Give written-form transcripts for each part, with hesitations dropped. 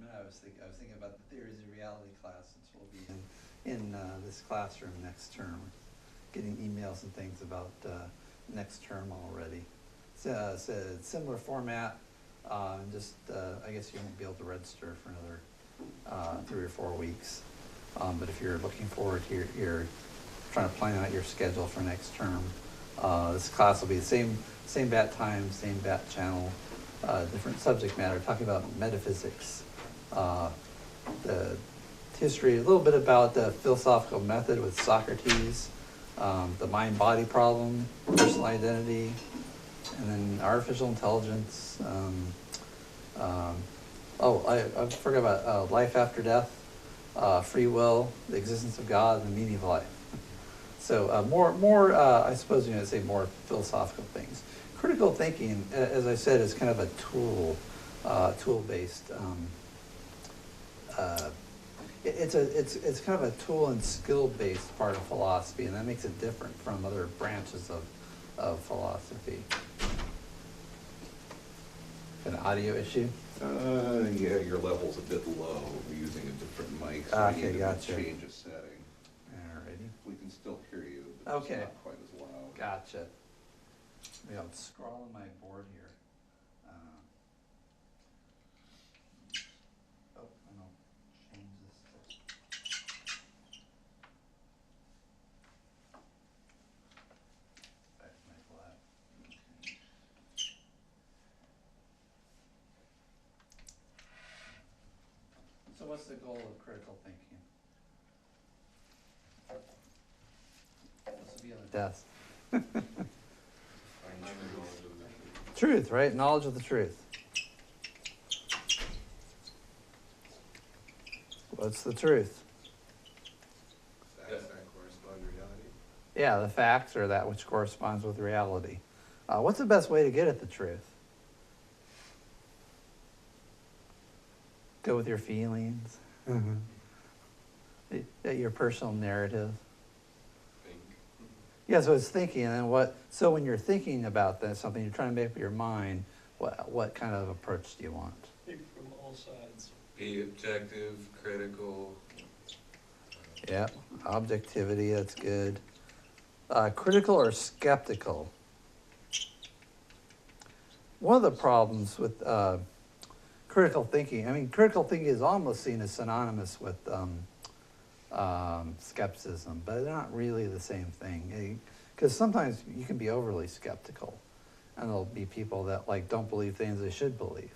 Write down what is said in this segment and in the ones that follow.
I was thinking about the theories of reality class, since we'll be in this classroom next term, getting emails and things about next term already. It's a similar format, just I guess you won't be able to register for another 3 or 4 weeks. But if you're looking forward to your trying to plan out your schedule for next term, this class will be the same bat time, same bat channel, different subject matter, talking about metaphysics, the history, a little bit about the philosophical method with Socrates, the mind-body problem, personal identity, and then artificial intelligence. I forgot about life after death, free will, the existence of God, and the meaning of life. So more I suppose you know, say more philosophical things. Critical thinking, as I said, is kind of a tool-based. It's kind of a tool and skill-based part of philosophy, and that makes it different from other branches of philosophy. An audio issue? Yeah, your level's a bit low. We're using a different mic, so I need to gotcha. change a setting. Alrighty. We can still hear you, but Okay. it's not quite as loud. Gotcha. Maybe I'll scroll on my board here. And I'll change this. Back to my flat. Okay. So what's the goal of critical thinking? This will be on the test. Truth, right? Knowledge of the truth. What's the truth? Facts that correspond to reality. Yeah, the facts are that which corresponds with reality. What's the best way to get at the truth? Go with your feelings. Your personal narrative. Think. Yeah, so it's thinking, and what? So when you're thinking about that, something you're trying to make up your mind, what kind of approach do you want? Think from all sides. Be objective, critical. Yeah, objectivity. That's good. Critical or skeptical? One of the problems with critical thinking, I mean, critical thinking is almost seen as synonymous with skepticism, but they're not really the same thing. Because sometimes you can be overly skeptical, and there'll be people that like don't believe things they should believe.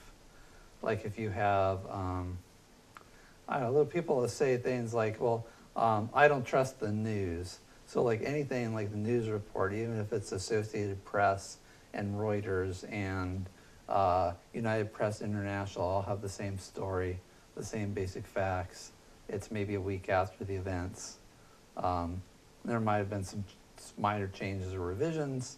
Like if you have, I don't know, little people that say things like, well, I don't trust the news. So like anything like the news report, even if it's Associated Press and Reuters and United Press International all have the same story, the same basic facts. It's maybe a week after the events. There might have been some minor changes or revisions,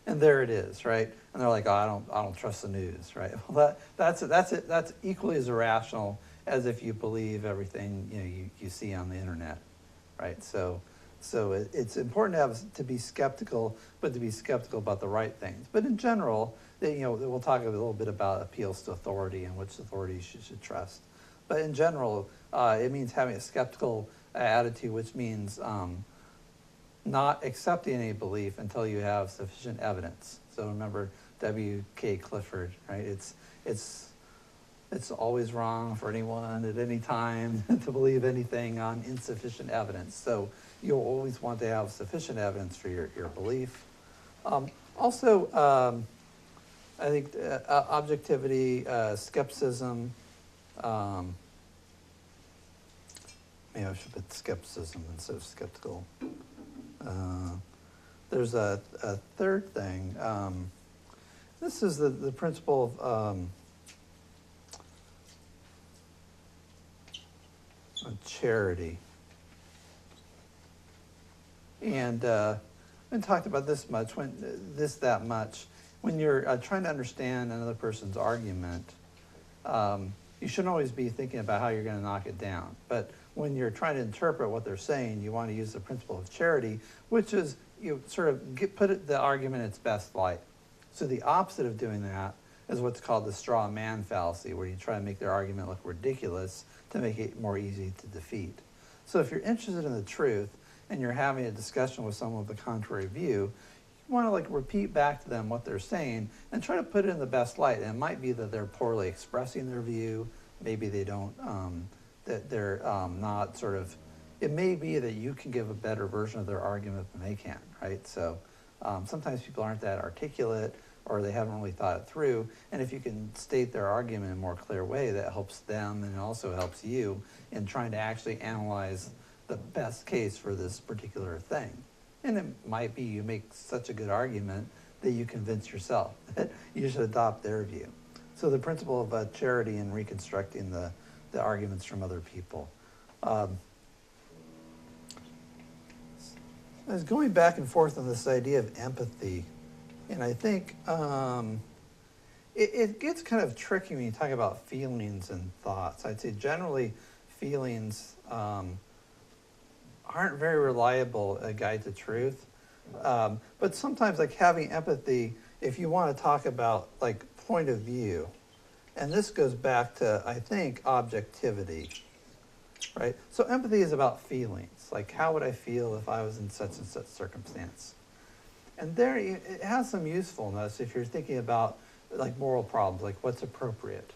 and there it is, right? And they're like, oh, I don't trust the news, right? Well, that's equally as irrational as if you believe everything you see on the internet, right? So it's important to be skeptical, but to be skeptical about the right things. But in general, we'll talk a little bit about appeals to authority and which authorities you should trust. But in general, it means having a skeptical attitude, which means not accepting any belief until you have sufficient evidence. So remember W.K. Clifford, right? It's always wrong for anyone at any time to believe anything on insufficient evidence. So you'll always want to have sufficient evidence for your belief. Also, I think objectivity, skepticism, maybe I should put skepticism instead of skeptical. There's a third thing. This is the principle of charity. And I haven't talked about this much, that much. When you're trying to understand another person's argument, you shouldn't always be thinking about how you're going to knock it down. But when you're trying to interpret what they're saying, you want to use the principle of charity, which is you sort of put the argument in its best light. So the opposite of doing that is what's called the straw man fallacy, where you try to make their argument look ridiculous to make it more easy to defeat. So if you're interested in the truth and you're having a discussion with someone with a contrary view, you want to like repeat back to them what they're saying and try to put it in the best light. And it might be that they're poorly expressing their view. Maybe they don't, that they're not sort of, it may be that you can give a better version of their argument than they can, right? So sometimes people aren't that articulate, or they haven't really thought it through. And if you can state their argument in a more clear way, that helps them and it also helps you in trying to actually analyze the best case for this particular thing. And it might be you make such a good argument that you convince yourself that you should adopt their view. So the principle of charity in reconstructing the arguments from other people. I was going back and forth on this idea of empathy. And I think it gets kind of tricky when you talk about feelings and thoughts. I'd say generally feelings aren't very reliable a guide to truth. But sometimes like having empathy, if you want to talk about like point of view, and this goes back to, I think, objectivity, right? So empathy is about feelings. Like how would I feel if I was in such and such circumstance? And there, it has some usefulness if you're thinking about like moral problems, like what's appropriate,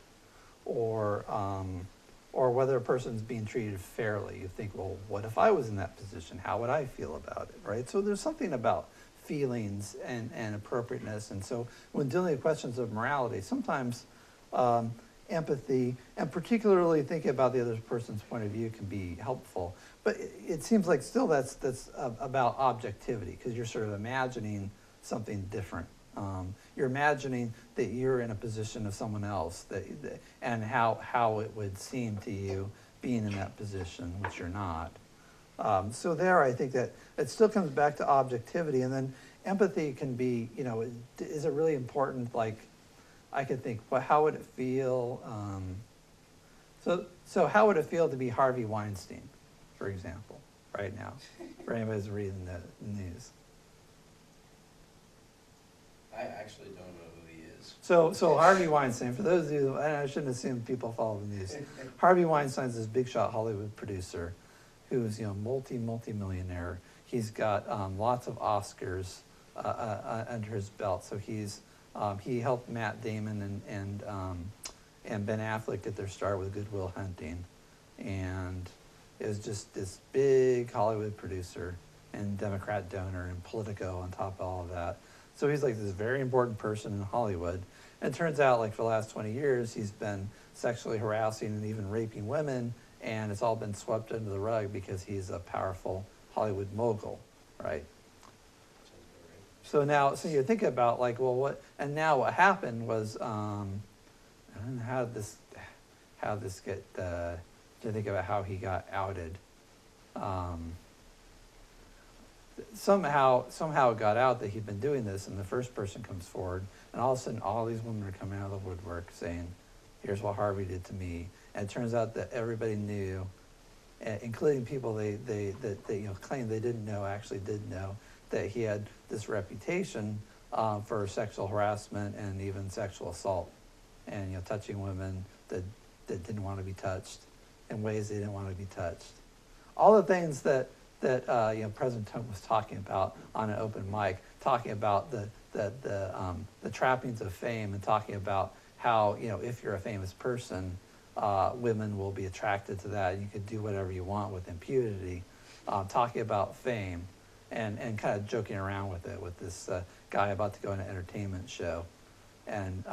or whether a person's being treated fairly. You think, well, what if I was in that position? How would I feel about it, right? So there's something about feelings and appropriateness. And so when dealing with questions of morality, sometimes empathy, and particularly thinking about the other person's point of view, can be helpful. But it seems like still that's about objectivity, because you're sort of imagining something different. You're imagining that you're in a position of someone else, and how it would seem to you being in that position, which you're not. So there, I think that it still comes back to objectivity, and then empathy can be, is it really important? Like, I could think, well, how would it feel? So how would it feel to be Harvey Weinstein, for example, right now, for anybody who's reading the news? I actually don't know who he is. So Harvey Weinstein, for those of you, and I shouldn't assume people follow the news. Harvey Weinstein's this big shot Hollywood producer who's, multi-millionaire. He's got lots of Oscars under his belt. So he helped Matt Damon and Ben Affleck get their start with Good Will Hunting. And it was just this big Hollywood producer and Democrat donor and Politico on top of all of that. So he's like this very important person in Hollywood. And it turns out like for the last 20 years, he's been sexually harassing and even raping women, and it's all been swept under the rug because he's a powerful Hollywood mogul, right? So now, so you think about like, well, what happened was, I don't know how this get, to think about how he got outed. Somehow it got out that he'd been doing this, and the first person comes forward, and all of a sudden all these women are coming out of the woodwork saying, here's what Harvey did to me. And it turns out that everybody knew, including people they claimed they didn't know, actually did know, that he had this reputation for sexual harassment and even sexual assault, and touching women that didn't want to be touched in ways they didn't want to be touched. All the things that President Trump was talking about on an open mic, talking about the trappings of fame, and talking about how if you're a famous person, women will be attracted to that. You could do whatever you want with impunity. Talking about fame, and kind of joking around with it with this guy about to go on an entertainment show, and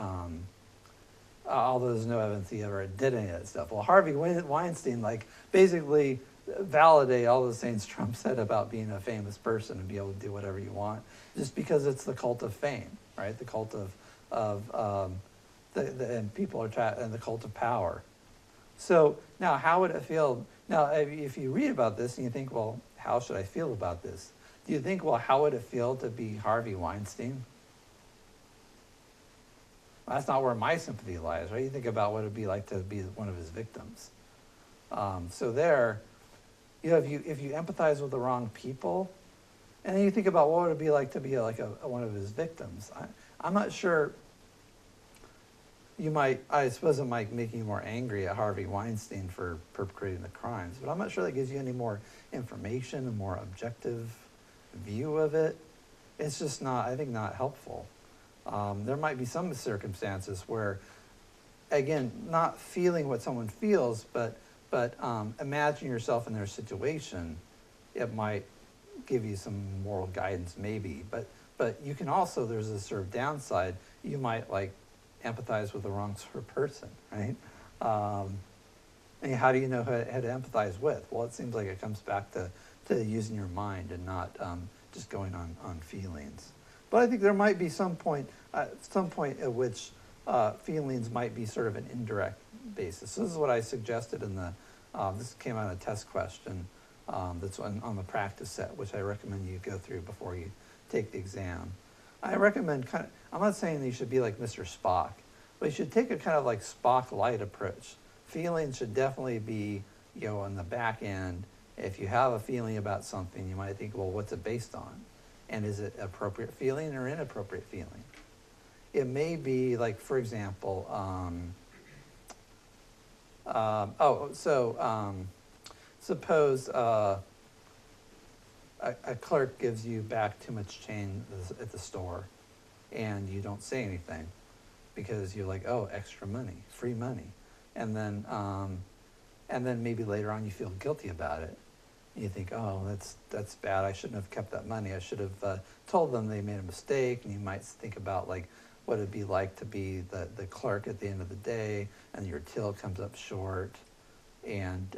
although there's no evidence he ever did any of that stuff. Well, Harvey Weinstein basically validate all those things Trump said about being a famous person and be able to do whatever you want, just because it's the cult of fame, right? The cult and people are and the cult of power. So now, how would it feel? Now, if you read about this and you think, well, how should I feel about this? Do you think, well, how would it feel to be Harvey Weinstein? Well, that's not where my sympathy lies, right? You think about what it'd be like to be one of his victims. So there, if you empathize with the wrong people, and then you think about what would it be like to be one of his victims. I'm not sure. I suppose it might make you more angry at Harvey Weinstein for perpetrating the crimes, but I'm not sure that gives you any more information, a more objective view of it. It's just not, I think, not helpful. There might be some circumstances where, again, not feeling what someone feels, but imagine yourself in their situation. It might give you some moral guidance, maybe. But you can also, there's a sort of downside. You might like empathize with the wrong sort of person, right? And how do you know who to empathize with? Well, it seems like it comes back to using your mind and not just going on feelings. But I think there might be some point at which feelings might be sort of an indirect basis. So this is what I suggested in the, this came out of a test question that's on the practice set, which I recommend you go through before you take the exam. I recommend I'm not saying that you should be like Mr. Spock, but you should take a kind of like Spock light approach. Feelings should definitely be, on the back end. If you have a feeling about something, you might think, well, what's it based on? And is it appropriate feeling or inappropriate feeling? It may be like, for example, suppose a clerk gives you back too much change at the store, and you don't say anything because you're like, oh, extra money, free money, and then maybe later on you feel guilty about it. You think, oh, that's bad. I shouldn't have kept that money. I should have told them they made a mistake. And you might think about like what it'd be like to be the clerk at the end of the day, and your till comes up short, and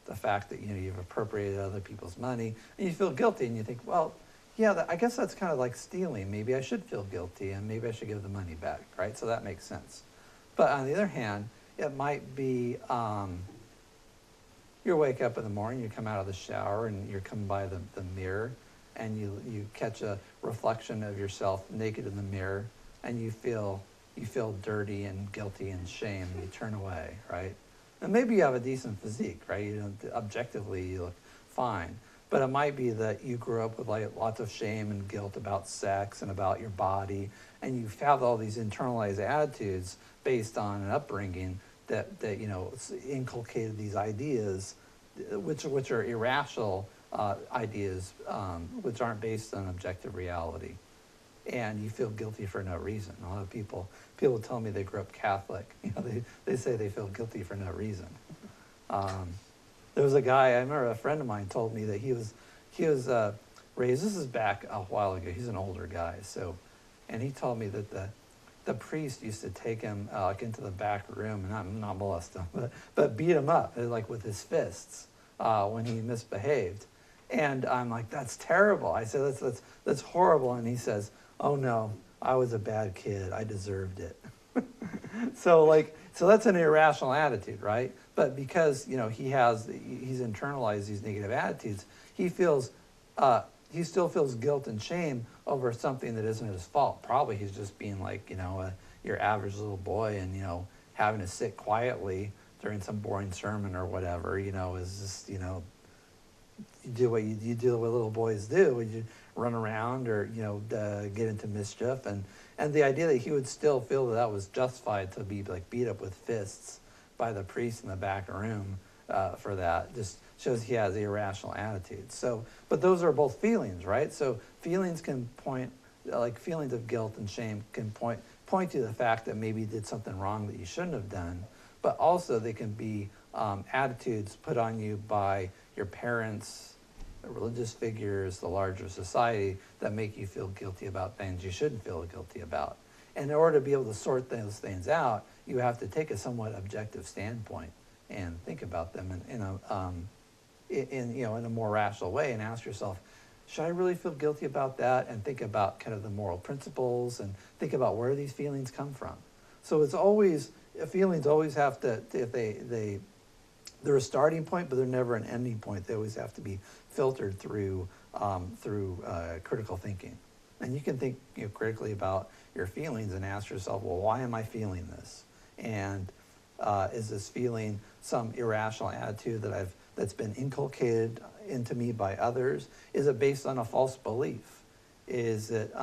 the fact that you've appropriated other people's money, and you feel guilty, and you think, well, yeah, I guess that's kind of like stealing. Maybe I should feel guilty, and maybe I should give the money back, right? So that makes sense. But on the other hand, it might be you wake up in the morning, you come out of the shower, and you're coming by the mirror, and you catch a reflection of yourself naked in the mirror, and you feel dirty and guilty and shame, and you turn away, right? And maybe you have a decent physique, right? Objectively, you look fine. But it might be that you grew up with like lots of shame and guilt about sex and about your body, and you have all these internalized attitudes based on an upbringing that inculcated these ideas, which are irrational ideas, which aren't based on objective reality. And you feel guilty for no reason. A lot of people tell me they grew up Catholic. They say they feel guilty for no reason. There was a guy, I remember a friend of mine told me that he was raised, this is back a while ago, he's an older guy, and he told me that the priest used to take him into the back room and not molest him, but beat him up like with his fists when he misbehaved. And I'm like, that's terrible. I said, that's horrible. And he says, oh no, I was a bad kid. I deserved it. So that's an irrational attitude, right? But because he's internalized these negative attitudes, he still feels guilt and shame over something that isn't his fault. Probably he's just being like your average little boy, and having to sit quietly during some boring sermon or whatever. Is just you do what you do what little boys do. You run around or get into mischief, and the idea that he would still feel that was justified to be like beat up with fists by the priest in the back room for that just shows he has irrational attitudes. So, but those are both feelings, right? So feelings can point, like feelings of guilt and shame can point to the fact that maybe you did something wrong that you shouldn't have done, but also they can be attitudes put on you by your parents, the religious figures, the larger society, that make you feel guilty about things you shouldn't feel guilty about. And in order to be able to sort those things out, you have to take a somewhat objective standpoint and think about them in a more rational way, and ask yourself, should I really feel guilty about that? And think about kind of the moral principles, and think about where these feelings come from. So it's always, feelings always have to, if they're a starting point, but they're never an ending point. They always have to be filtered through critical thinking. And you can think critically about your feelings and ask yourself, well, why am I feeling this? And is this feeling some irrational attitude that's been inculcated into me by others? Is it based on a false belief? Is it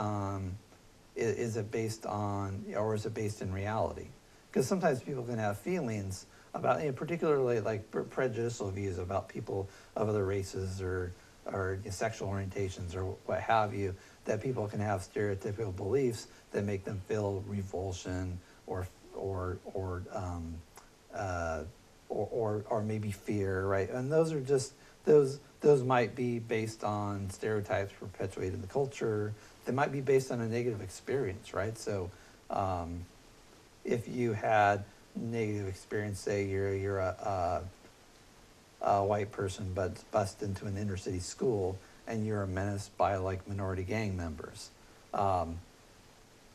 based on, or is it based in reality? Because sometimes people can have feelings about, particularly like prejudicial views about people of other races or sexual orientations or what have you, that people can have stereotypical beliefs that make them feel revulsion or maybe fear, right? And those are just those might be based on stereotypes perpetuated in the culture. They might be based on a negative experience, right? So if you had negative experience, say you're a white person but bust into an inner city school and you're menaced by like minority gang members,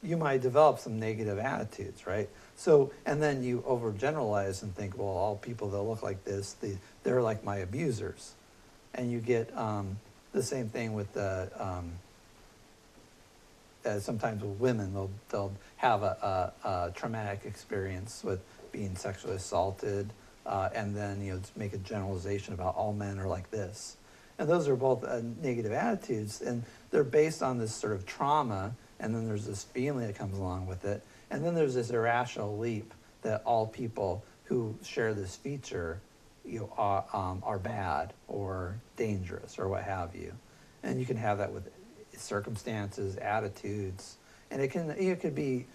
you might develop some negative attitudes, right? So, and then you overgeneralize and think, well, all people that look like this, they're like my abusers. And you get the same thing with sometimes with women, they'll have a traumatic experience with being sexually assaulted, and then just make a generalization about all men are like this. And those are both negative attitudes, and they're based on this sort of trauma, and then there's this feeling that comes along with it, and then there's this irrational leap that all people who share this feature are bad or dangerous or what have you. And you can have that with circumstances, attitudes, and it could be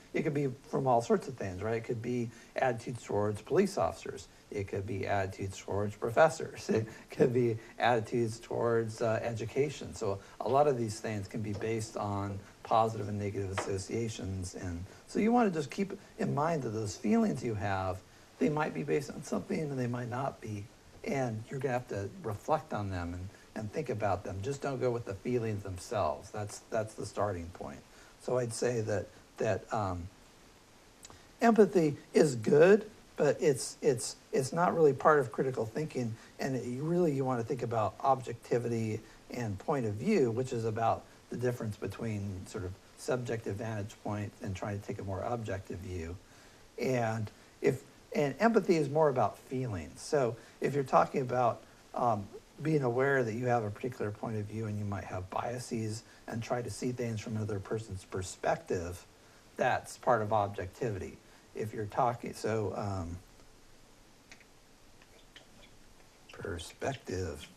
from all sorts of things, right? It could be attitudes towards police officers. It could be attitudes towards professors. It could be attitudes towards education. So a lot of these things can be based on positive and negative associations. And so you want to just keep in mind that those feelings you have, they might be based on something and they might not be. And you're going to have to reflect on them and think about them. Just don't go with the feelings themselves. That's the starting point. So I'd say that empathy is good, but it's not really part of critical thinking. And you want to think about objectivity and point of view, which is about the difference between sort of subjective vantage point and trying to take a more objective view. And empathy is more about feelings. So if you're talking about being aware that you have a particular point of view and you might have biases and try to see things from another person's perspective, that's part of objectivity. If you're talking, perspective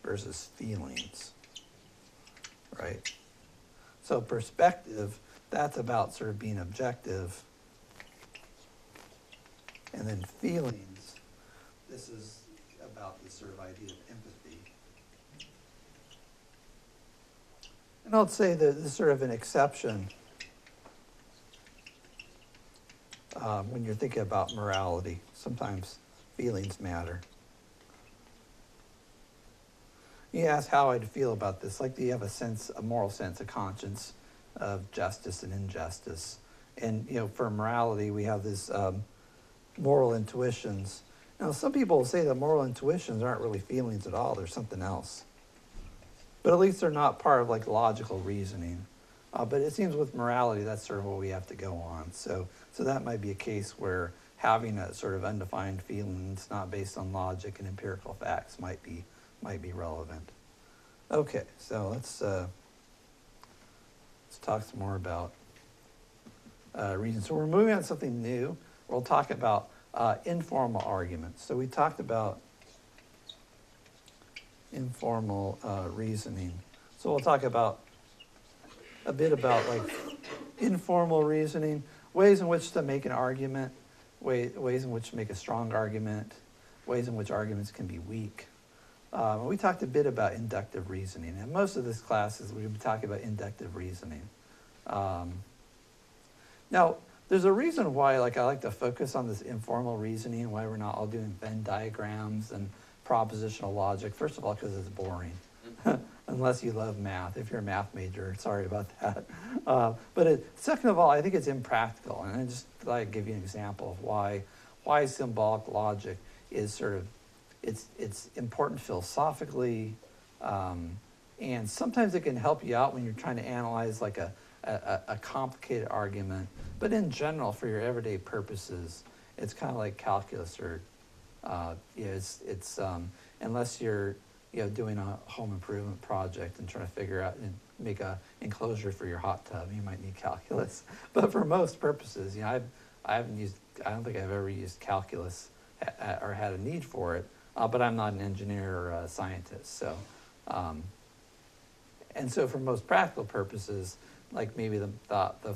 versus feelings, right? So perspective, that's about sort of being objective. And then feelings, this is about this sort of idea of empathy. And I'll say that this is sort of an exception when you're thinking about morality. Sometimes feelings matter. You ask how I'd feel about this. Like, do you have a moral sense, a conscience of justice and injustice? And, for morality, we have this moral intuitions. Now, some people will say that moral intuitions aren't really feelings at all. They're something else. But at least they're not part of, like, logical reasoning. But it seems with morality, that's sort of what we have to go on. So that might be a case where having a sort of undefined feelings not based on logic and empirical facts might be relevant. Okay, so let's talk some more about reason. So we're moving on to something new. We'll talk about informal arguments. So we talked about informal reasoning. So we'll talk about a bit about like informal reasoning, ways in which to make an argument, ways in which to make a strong argument, ways in which arguments can be weak. We talked a bit about inductive reasoning, and most of this class is we've been talking about inductive reasoning. Now, there's a reason why I like to focus on this informal reasoning, why we're not all doing Venn diagrams and propositional logic. First of all, because it's boring, unless you love math. If you're a math major, sorry about that. But second of all, I think it's impractical, and I just thought I'd give you an example of why symbolic logic is sort of it's important philosophically, and sometimes it can help you out when you're trying to analyze like a complicated argument. But in general, for your everyday purposes, it's kind of like calculus or it's unless you're doing a home improvement project and trying to figure out and make a enclosure for your hot tub, you might need calculus. But for most purposes, I don't think I've ever used calculus or had a need for it, but I'm not an engineer or a scientist, so. And so for most practical purposes, like maybe the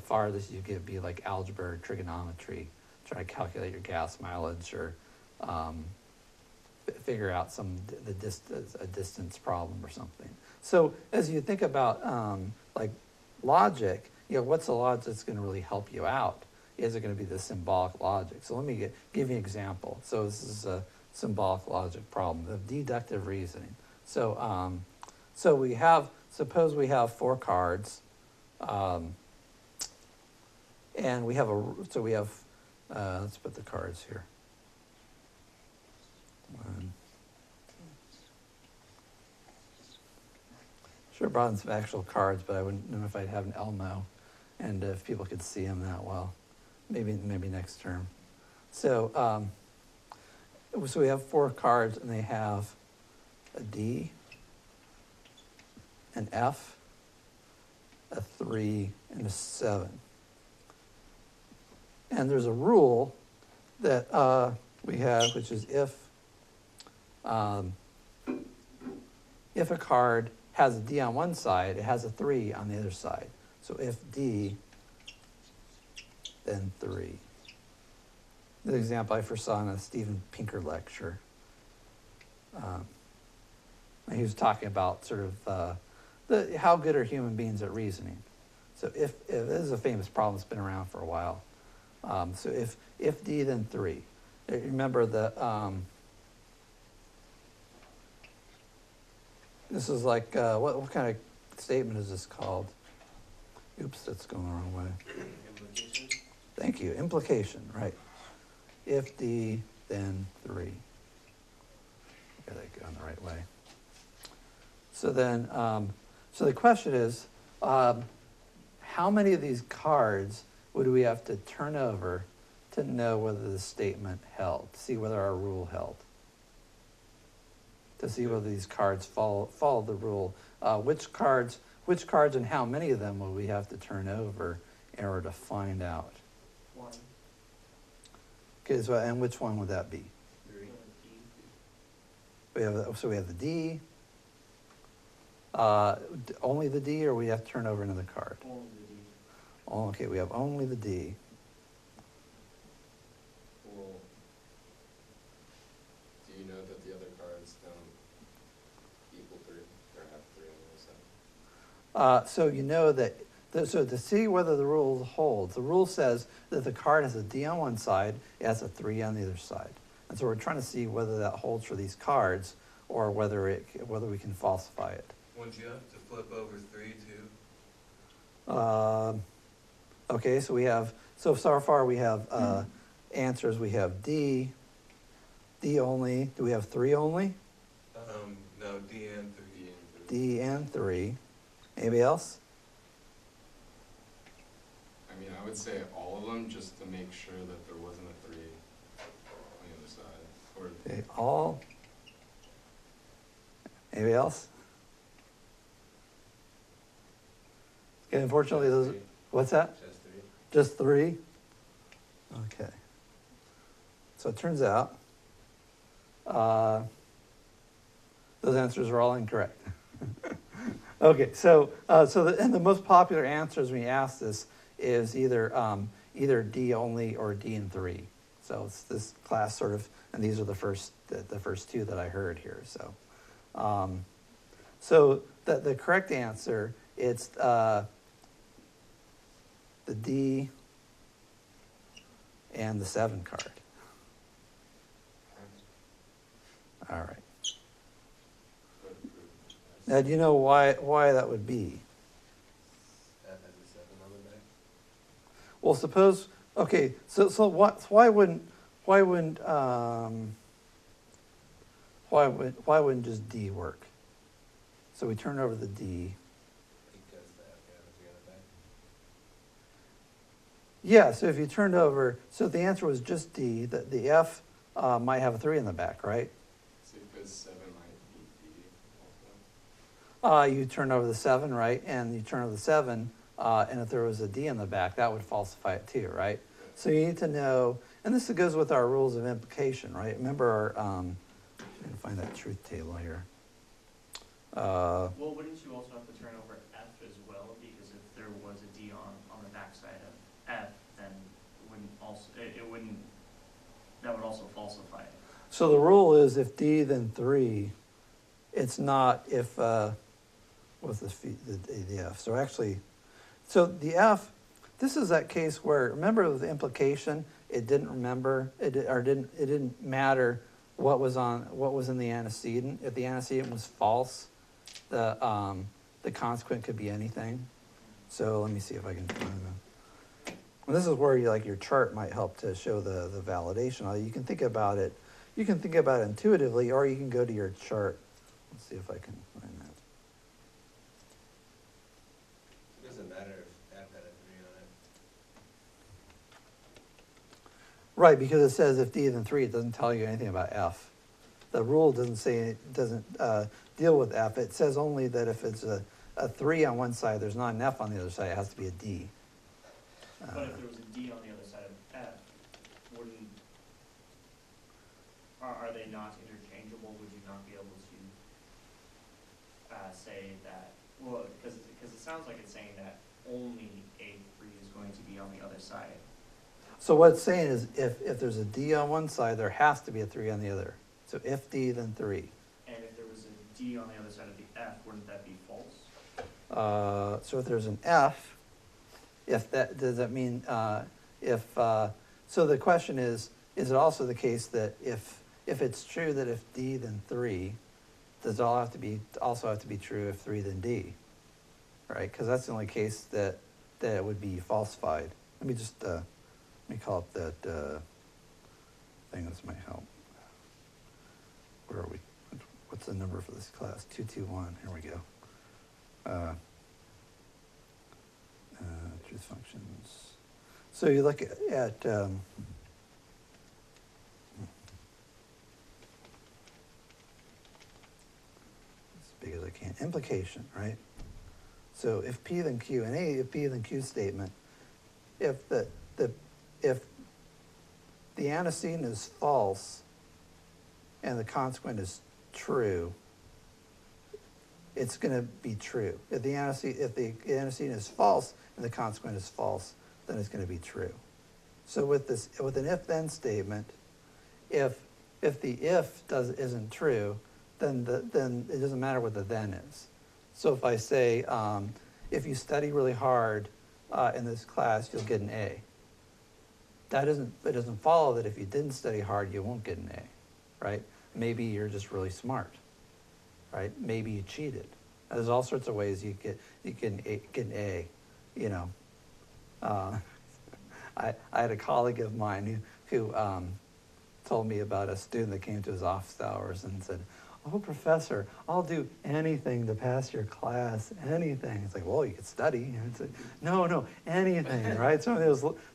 farthest you get be like algebra or trigonometry, try to calculate your gas mileage or figure out a distance problem or something. So as you think about like logic, what's the logic that's going to really help you out? Is it going to be the symbolic logic? So let me give you an example. So this is a symbolic logic problem of deductive reasoning. So suppose we have 4 cards, and we have let's put the cards here. 1. Should have brought in some actual cards, but I wouldn't know if I'd have an Elmo, and if people could see them that well. Maybe next term. So we have 4 cards, and they have a D, an F, a 3, and a 7. And there's a rule that we have, which is if a card has a D on one side, it has a 3 on the other side. So if D, then 3. The example I first saw in a Steven Pinker lecture. He was talking about sort of how good are human beings at reasoning. So if this is a famous problem that's been around for a while. So if D, then 3. Remember that this is like, what kind of statement is this called? Oops, that's going the wrong way. Implication? Thank you, implication, right. If D, then 3. Got that going the right way. So then, so the question is, how many of these cards would we have to turn over to know whether the statement held, to see whether our rule held? To see whether these cards follow the rule. Which cards and how many of them will we have to turn over in order to find out? 1. Okay, so, and which one would that be? 3. So we have the D. Only the D, or we have to turn over another card? Only the D. Oh, okay, we have only the D. Well, do you know that the other cards don't equal 3 or have 3 on the side? So you know that, so to see whether the rule holds, the rule says that the card has a D on one side, it has a 3 on the other side. And so we're trying to see whether that holds for these cards or whether we can falsify it. Wouldn't you have to flip over 3 too? Okay, so far we have answers. We have D only. Do we have 3 only? No, D and 3. D and 3. Anybody else? I mean, I would say all of them just to make sure that there wasn't a 3 on the other side. Or Okay, all. Anybody else? Okay, unfortunately, those. What's that? just 3. Just 3? Okay. So it turns out those answers are all incorrect. Okay, so the most popular answers when you ask this is either D only or D and 3. So it's this class sort of, and these are the first 2 that I heard here. So the correct answer, it's the D and the 7 card. All right. Now, do you know why that would be? That has a 7 on the back. Well, suppose, okay, so why wouldn't just D work? So we turn over the D. Because the F has the other back. Yeah, so if you turned over, so if the answer was just D, the F might have a 3 in the back, right? So because 7 might be D. You turn over the 7, right? And you turn over the 7, and if there was a D in the back, that would falsify it too, right? So you need to know, and this goes with our rules of implication, right? Remember our, I'm trying to find that truth table here. Well, wouldn't you also have to turn over F as well? Because if there was a D on the backside of F, then it wouldn't, that would also falsify it. So the rule is if D, then 3. It's not if, what's the F? So actually, so the F, this is that case where, remember with implication, it didn't remember, it didn't matter what was in the antecedent. If the antecedent was false, the consequent could be anything. So let me see if I can find them. Well, this is where your chart might help to show the validation. You can think about it. You can think about it intuitively, or you can go to your chart. Let's see if I can find that. It doesn't matter if F had a 3 on it. Right, because it says if D then 3, it doesn't tell you anything about F. The rule doesn't say, it doesn't deal with F. It says only that if it's a 3 on one side, there's not an F on the other side, it has to be a D. But if there was a D on the other side of F, are they not interchangeable? Would you not be able to say that, well, because it sounds like it's saying that only a 3 is going to be on the other side. So what it's saying is if there's a D on one side, there has to be a 3 on the other. So if D, then 3. And if there was a D on the other side of the F, wouldn't that be false? So if there's an F, does that mean so the question is it also the case that if it's true that if D, then 3, does it also have to be true if 3, then D, right? Because that's the only case that it would be falsified. Let me just, let me call up that thing. This might help. Where are we? What's the number for this class? 221. Here we go. Truth functions. So you look at as big as I can. Implication, right? So if P then Q, and A, if P then Q statement, if the antecedent is false and the consequent is true, it's going to be true. If the antecedent is false and the consequent is false, then it's going to be true. So with an if-then statement, if the if isn't true, then it doesn't matter what the then is. So if I say, if you study really hard in this class, you'll get an A. It doesn't follow that if you didn't study hard, you won't get an A, right? Maybe you're just really smart, right? Maybe you cheated. There's all sorts of ways you can get an A, you know. I had a colleague of mine who told me about a student that came to his office hours and said, "Oh, professor, I'll do anything to pass your class, anything." It's like, well, you could study. And it's like, no, anything, right? So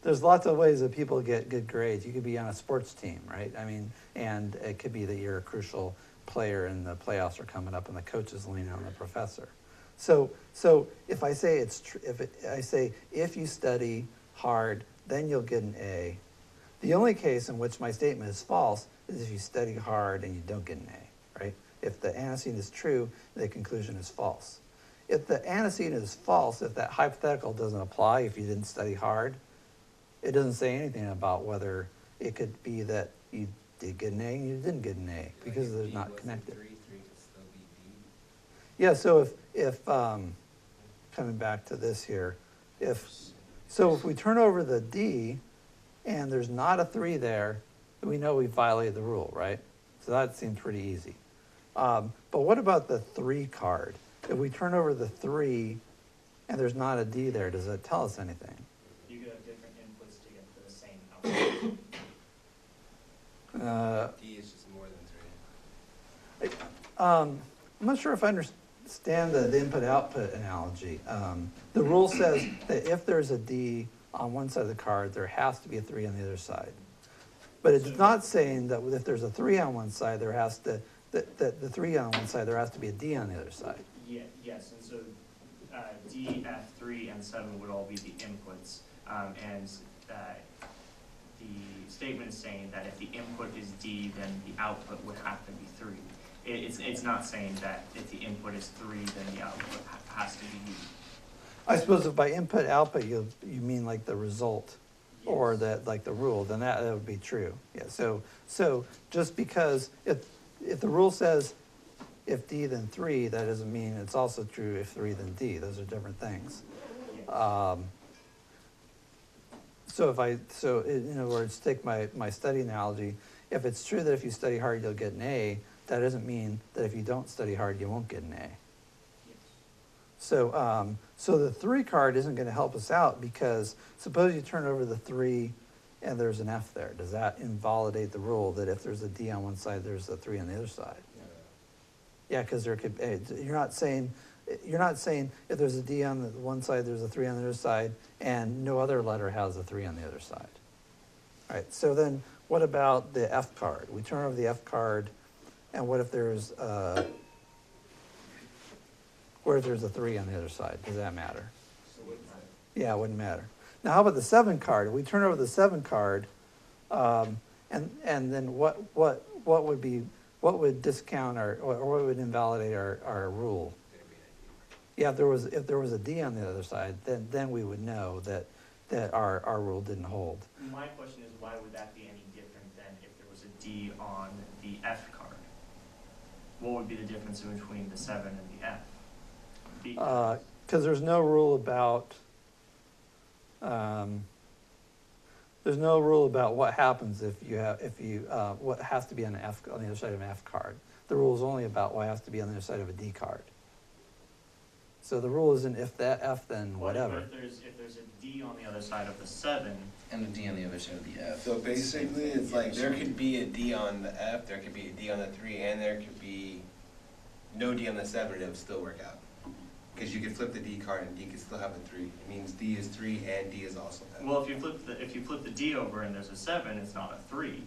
there's lots of ways that people get good grades. You could be on a sports team, right? I mean, and it could be that you're a crucial player and the playoffs are coming up and the coach is leaning on the professor. So if I say if you study hard, then you'll get an A. The only case in which my statement is false is if you study hard and you don't get an A, right? If the antecedent is true, the conclusion is false. If the antecedent is false, if that hypothetical doesn't apply, if you didn't study hard, it doesn't say anything about whether it could be that you did get an A and you didn't get an A, because they're not connected. 3 could still be D. Yeah, so if coming back to this here, if we turn over the D and there's not a 3 there, we know we violated the rule, right? So that seems pretty easy. But what about the 3 card? If we turn over the 3 and there's not a D there, does that tell us anything? You could have different inputs to get to the same outcome. D is just more than 3. I'm not sure if I understand the input-output analogy. The rule says that if there's a D on one side of the card, there has to be a 3 on the other side. But it's not saying that if there's a 3 on one side, there has to, that the 3 on one side, there has to be a D on the other side. Yes, and so, D, F, 3, and 7 would all be the inputs. And the statement is saying that if the input is D, then the output would have to be 3. It's not saying that if the input is 3, then the output has to be D. I suppose if by input output you mean like the result or Yes. that like the rule, then that would be true. Yeah. So just because if the rule says if D then 3, that doesn't mean it's also true if 3 then D. Those are different things. Yeah. So in other words, take my study analogy. If it's true that if you study hard you'll get an A, that doesn't mean that if you don't study hard you won't get an A. Yes. So the 3 card isn't going to help us out because suppose you turn over the 3 and there's an F there. Does that invalidate the rule that if there's a D on one side, there's a 3 on the other side? Yeah, because there could you're not saying if there's a D on the one side, there's a 3 on the other side, and no other letter has a 3 on the other side. All right. So then, what about the F card? We turn over the F card, and what if there's a 3 on the other side? Does that matter? So it wouldn't matter. Yeah, it wouldn't matter. Now, how about the 7 card? If we turn over the 7 card, and then what would discount or what would invalidate our rule? Yeah, if there was a D on the other side, then we would know that our rule didn't hold. My question is, why would that be any different than if there was a D on the F card? What would be the difference between the 7 and the F? Because there's no rule about what happens if what has to be on the other side of an F card. The rule is only about what has to be on the other side of a D card. So the rule isn't if that F then whatever. If there's a D on the other side of the 7, And a D on the other side of the F. So basically, it's like there could be a D on the F, there could be a D on the 3, and there could be no D on the 7, and it would still work out. Because you could flip the D card and D could still have a 3. It means D is 3 and D is also F. well, if you flip the D over and there's a 7, it's not a 3.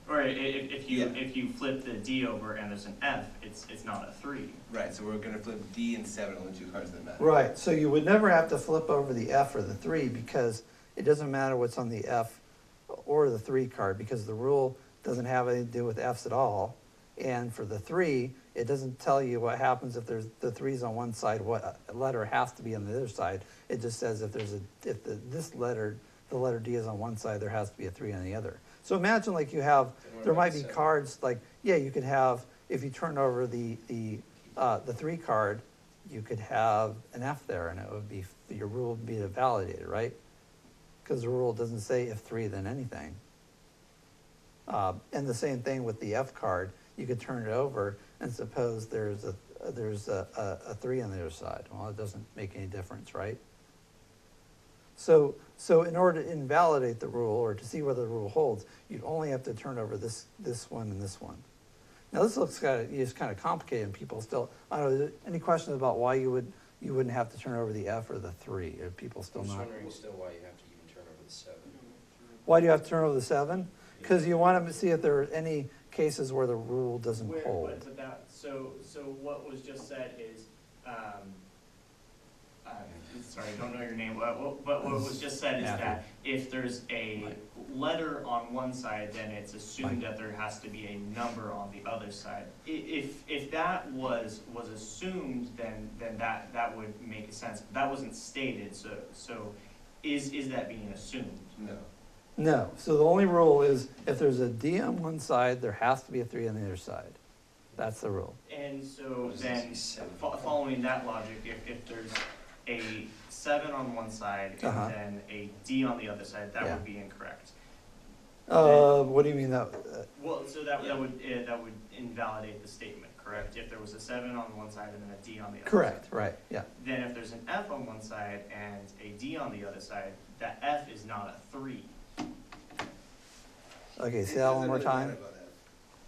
Or if you flip the D over and there's an F, it's not a 3. Right, so we're going to flip D and 7 on the 2 cards that matter. Right. So you would never have to flip over the F or the 3 because it doesn't matter what's on the F or the 3 card because the rule doesn't have anything to do with Fs at all. And for the 3, it doesn't tell you what happens if there's the 3's on one side, what letter has to be on the other side. It just says if the letter D is on one side, there has to be a 3 on the other. So imagine like you have, there might be cards like, yeah, you could have, if you turn over the 3 card, you could have an F there and it would be, your rule would be validated, right? Because the rule doesn't say if 3 then anything. And the same thing with the F card. You could turn it over and suppose there's a 3 on the other side. Well, it doesn't make any difference, right? So in order to invalidate the rule or to see whether the rule holds, you'd only have to turn over this one and this one. Now this looks kind of complicated, and people still. I don't know. Any questions about why you wouldn't have to turn over the F or the 3? Are people still I'm just not? wondering still why you have to even turn over the 7. Why do you have to turn over the 7? Because you want to see if there are any cases where the rule doesn't hold. So what was just said is, sorry, I don't know your name, but what was just said is Matthew. that if there's a Mike. letter on one side, then it's assumed Mike. that there has to be a number on the other side. If that was assumed, then that would make sense. That wasn't stated, so is that being assumed? No. No. So the only rule is if there's a D on one side, there has to be a 3 on the other side. That's the rule. And so What does then, that say, 7? following that logic, if there's a 7 on one side and Uh-huh. then a D on the other side, that Yeah. would be incorrect. What do you mean that? Well, so that would invalidate the statement, correct? If there was a 7 on one side and then a D on the other Correct. side. Right. Yeah. Then if there's an F on one side and a D on the other side, that F is not a 3. Okay. Say that one more time.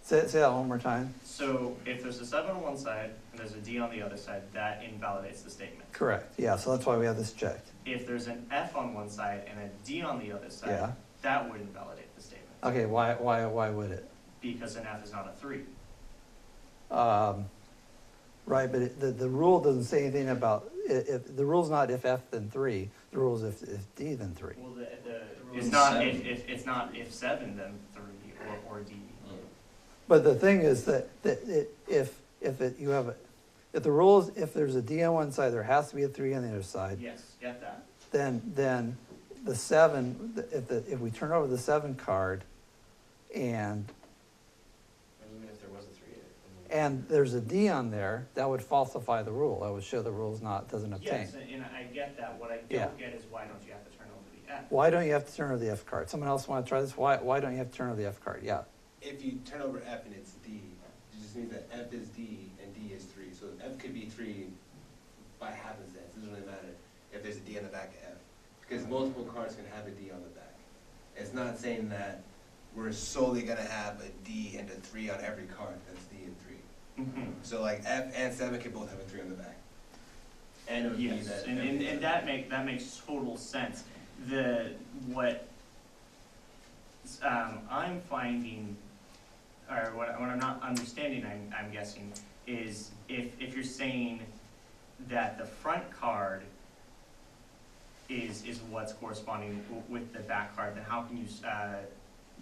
Say that one more time. So if there's a 7 on one side and there's a D on the other side, that invalidates the statement. Correct. Yeah. So that's why we have this checked. If there's an F on one side and a D on the other side, Yeah. that would invalidate the statement. Okay. Why would it? Because an F is not a 3. Right, but the rule doesn't say anything about, if, the rule's not if F then 3, the rule is if D then 3. Well, is it's not seven. it's not if 7 then 3 or D. But the thing is that if you have, if the rule is, if there's a D on one side, there has to be a 3 on the other side, Yes, get that. then the 7, if we turn over the 7 card and And even if there was a 3, and there's a D on there, that would falsify the rule. That would show the rule's not, doesn't obtain. Yes, and I get that. What I Yeah. don't get is why don't you have to turn over the F? Why don't you have to turn over the F card? Someone else want to try this? Why don't you have to turn over the F card? Yeah. If you turn over F and it's D, it just means that F is D and D is 3. So F could be 3 by happenstance, it doesn't really matter if there's a D on the back of F. Because multiple cards can have a D on the back. It's not saying that we're solely gonna have a D and a 3 on every card, that's D and 3. Mm-hmm. So like F and 7 can both have a 3 on the back. And it would be Yes, that. and that makes total sense. What I'm finding, or what I'm not understanding, I'm guessing, is if you're saying that the front card is what's corresponding with the back card, then how can you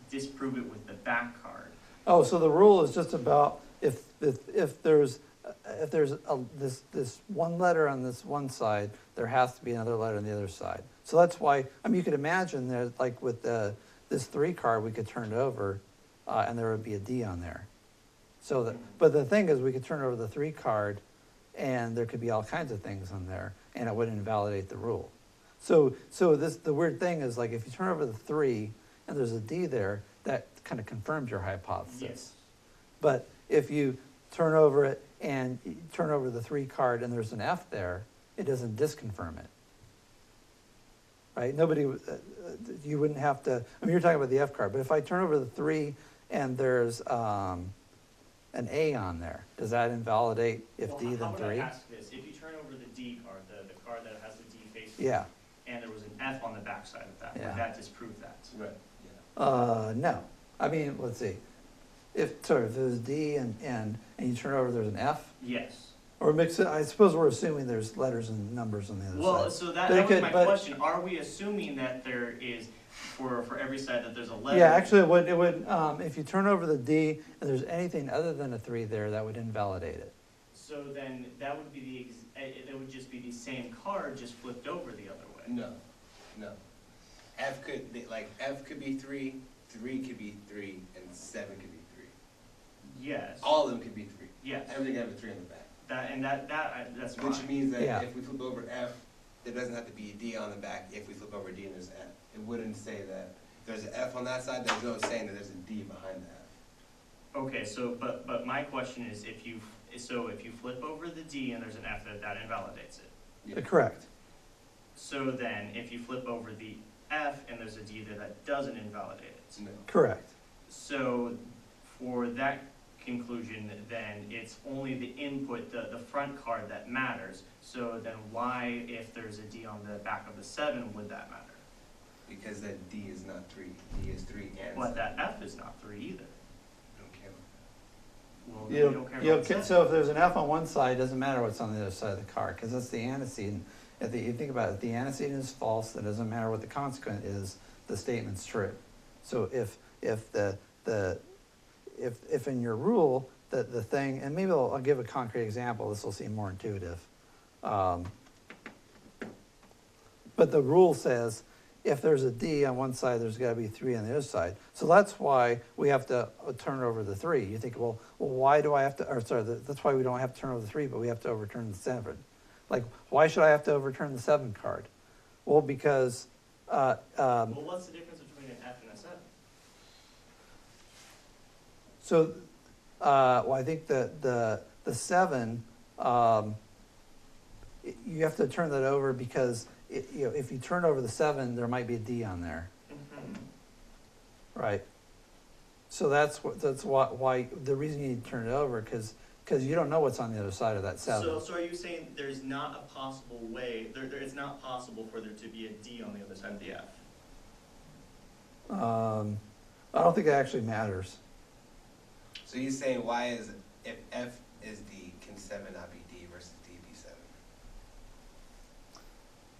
disprove it with the back card? Oh, so the rule is just about if there's this one letter on this one side, there has to be another letter on the other side. So that's why, I mean, you could imagine that, like with this 3 card, we could turn it over, and there would be a D on there. So that, but the thing is, we could turn over the 3 card, and there could be all kinds of things on there, and it wouldn't invalidate the rule. So the weird thing is, like, if you turn over the 3 and there's a D there, that kind of confirms your hypothesis. Yes. But if you turn over it and you turn over the 3 card and there's an F there, it doesn't disconfirm it. Right? Nobody, you wouldn't have to, I mean, you're talking about the F card, but if I turn over the 3 and there's an A on there, does that invalidate if Well, D how then would I 3? ask this? If you turn over the D card, the card that has the D facing, Yeah. and there was an F on the back side of that, Yeah. would that disprove that? Right, yeah. No. I mean, let's see. If there's D and you turn over, there's an F, Yes. or mix it, I suppose we're assuming there's letters and numbers on the other Well, side. so that They was could- my but- question. Are we assuming that there is, for every side, that there's a letter? Yeah, actually, it would, if you turn over the D and there's anything other than a 3 there, that would invalidate it. So then, that would be it would just be the same card, just flipped over the other way? No, no. F could be 3, 3 could be 3, and 7 could be 3. Yes. All of them could be 3. Yes. Everything can have a 3 on the back. That's fine. Which means that Yeah. if we flip over F, there doesn't have to be a D on the back if we flip over D and there's F. It wouldn't say that there's an F on that side, there's no saying that there's a D behind the F. Okay, so, but my question is, if you flip over the D and there's an F, that invalidates it. Yeah. Correct. So then, if you flip over the F and there's a D there, that doesn't invalidate it. No. Correct. So, for that conclusion, then it's only the input, the front card that matters. So then why, if there's a D on the back of the 7, would that matter? Because that D is not 3. D is 3 and But 7. that F is not 3 either. Don't care. Well, then we don't care about the 7. So if there's an F on one side, it doesn't matter what's on the other side of the card, because that's the antecedent. If you think about it, if the antecedent is false, it doesn't matter what the consequent is, the statement's true. So if in your rule, the thing, and maybe I'll give a concrete example, this will seem more intuitive. But the rule says, if there's a D on one side, there's gotta be 3 on the other side. So that's why we have to turn over the 3. You think, well, why do I have to, or sorry, that's why we don't have to turn over the 3, but we have to overturn the 7. Like, why should I have to overturn the 7 card? Well, because, Well, what's the difference between an F and a 7? so, well, I think the 7, you have to turn that over because, if you turn over the 7, there might be a D on there, right? So that's why, the reason you need to turn it over, because you don't know what's on the other side of that 7. So are you saying there's not a possible way, it's not possible for there to be a D on the other side of the F? I don't think it actually matters. So he's saying if F is the 7 not be D versus D be 7?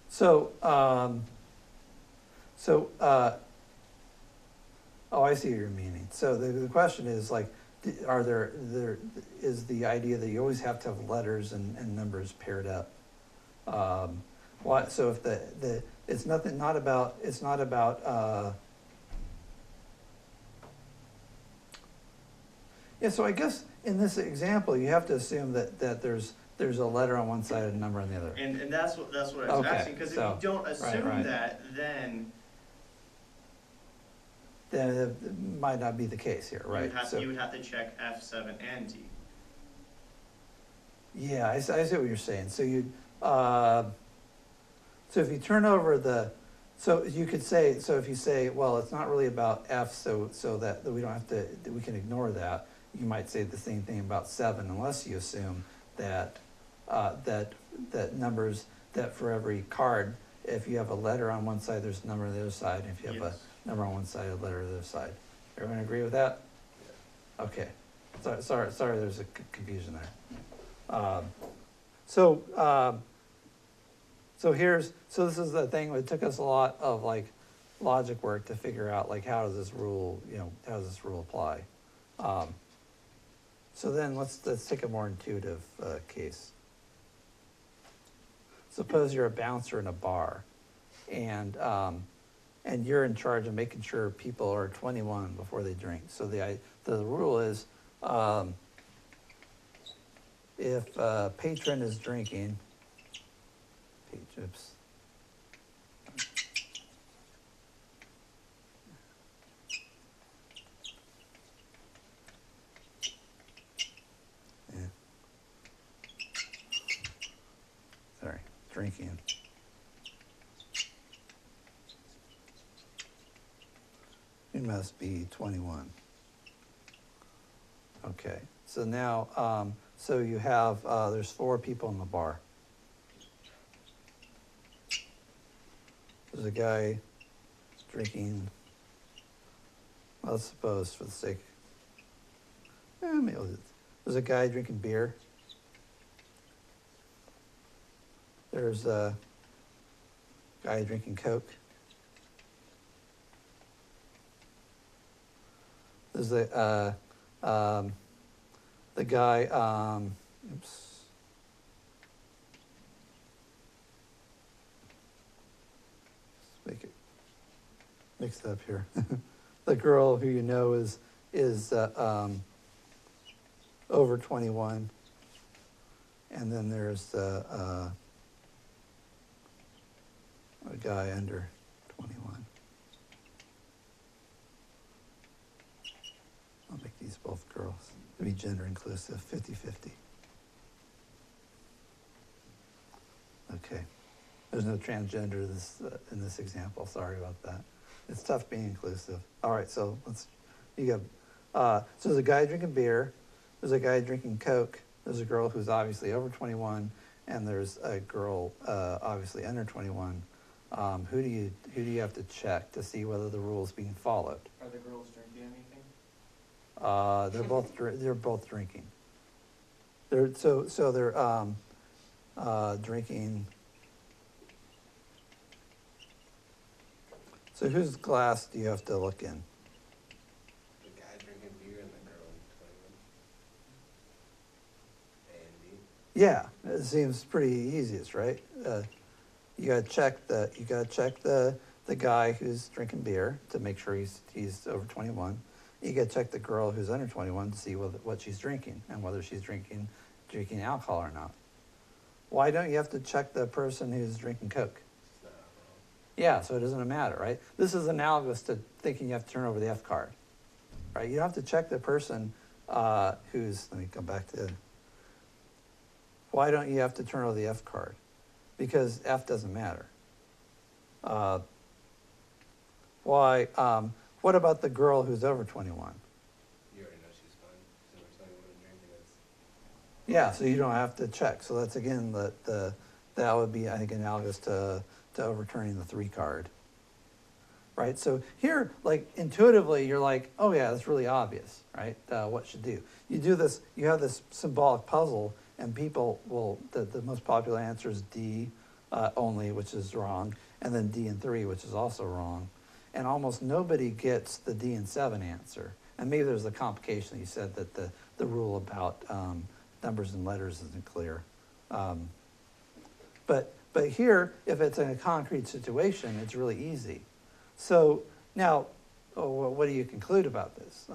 So, oh, I see what you're meaning. So the question is like, are there is the idea that you always have to have letters and numbers paired up? So if it's not about, yeah, so I guess in this example, you have to assume that there's a letter on one side and a number on the other. And that's what I was Okay, asking, because if so, you don't assume right. that, then Then it might not be the case here, right? you would have to check F7 and D. Yeah, I see what you're saying. So so if you turn over so you could say, so if you say, well, it's not really about F, so that we don't have to, that we can ignore that. You might say the same thing about 7, unless you assume that numbers, that for every card, if you have a letter on one side, there's a number on the other side, and if you have a number on one side, a letter on the other side. Everyone agree with that? Okay. Sorry, there's a confusion there. So this is the thing. It took us a lot of like logic work to figure out like how does this rule apply. So then let's take a more intuitive case. Suppose you're a bouncer in a bar, and you're in charge of making sure people are 21 before they drink. So the rule is, if a patron is drinking, oops. Yeah. Sorry, drinking. You must be 21. Okay, so now, so you have, there's 4 people in the bar. There's a guy drinking, let's suppose for the sake, maybe there's a guy drinking beer. There's a guy drinking Coke. There's the guy, oops. Make it mixed up here. The girl who you know is over 21, and then there's a guy under 21. I'll make these both girls to be gender inclusive, 50-50. Okay. There's no transgender in this example. Sorry about that. It's tough being inclusive. All right, so so there's a guy drinking beer. There's a guy drinking Coke. There's a girl who's obviously over 21, and there's a girl obviously under 21. Who do you have to check to see whether the rule is being followed? Are the girls drinking anything? They're both drinking. They're drinking. So whose glass do you have to look in? The guy drinking beer and the girl 21. A and B. Yeah, it seems pretty easiest, right? You gotta check the guy who's drinking beer to make sure he's over 21. You gotta check the girl who's under 21 to see what she's drinking and whether she's drinking alcohol or not. Why don't you have to check the person who's drinking Coke? It's not wrong. Yeah, so it doesn't matter, right? This is analogous to thinking you have to turn over the F card, right? You don't have to check the person who's, let me come back to, why don't you have to turn over the F card? Because F doesn't matter. Why, what about the girl who's over 21? You already know she's fine. She's over 21 and drinking. That's Yeah, so you don't have to check. So that's again, that would be, I think, analogous to overturning the 3 card. Right, so here, like intuitively, you're like, oh yeah, that's really obvious, right? What should do? You do this, you have this symbolic puzzle, And people will, the most popular answer is D only, which is wrong, and then D and 3, which is also wrong. And almost nobody gets the D and 7 answer. And maybe there's a complication. You said that the rule about numbers and letters isn't clear. But here, if it's in a concrete situation, it's really easy. So now, what do you conclude about this?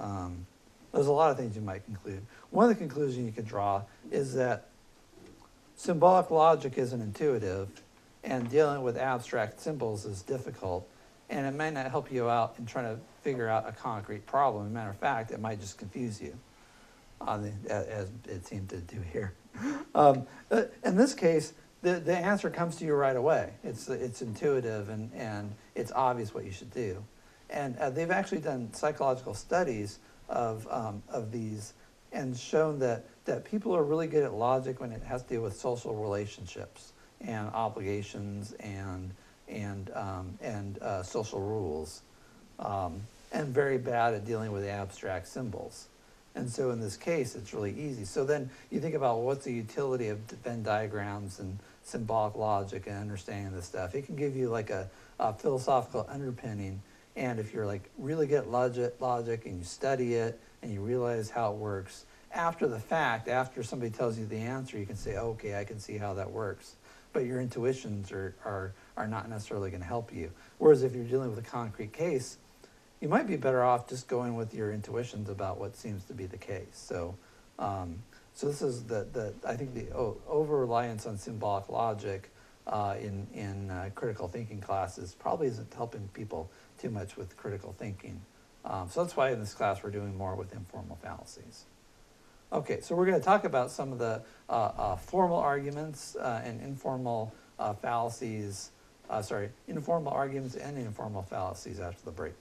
There's a lot of things you might conclude. One of the conclusions you could draw is that symbolic logic isn't intuitive, and dealing with abstract symbols is difficult, and it may not help you out in trying to figure out a concrete problem. As a matter of fact, it might just confuse you, as it seemed to do here. In this case, the answer comes to you right away. It's intuitive and it's obvious what you should do. And they've actually done psychological studies of these and shown that people are really good at logic when it has to do with social relationships and obligations and social rules, and very bad at dealing with abstract symbols. And so in this case, it's really easy. So then you think about, well, what's the utility of Venn diagrams and symbolic logic and understanding this stuff? It can give you like a philosophical underpinning. And if you're like really good at logic and you study it and you realize how it works, after the fact, after somebody tells you the answer, you can say, okay, I can see how that works. But your intuitions are not necessarily going to help you. Whereas if you're dealing with a concrete case, you might be better off just going with your intuitions about what seems to be the case. So, so this is I think the over-reliance on symbolic logic in critical thinking classes probably isn't helping people too much with critical thinking. So that's why in this class we're doing more with informal fallacies. Okay, so we're going to talk about some of the formal arguments and informal fallacies. Informal arguments and informal fallacies after the break.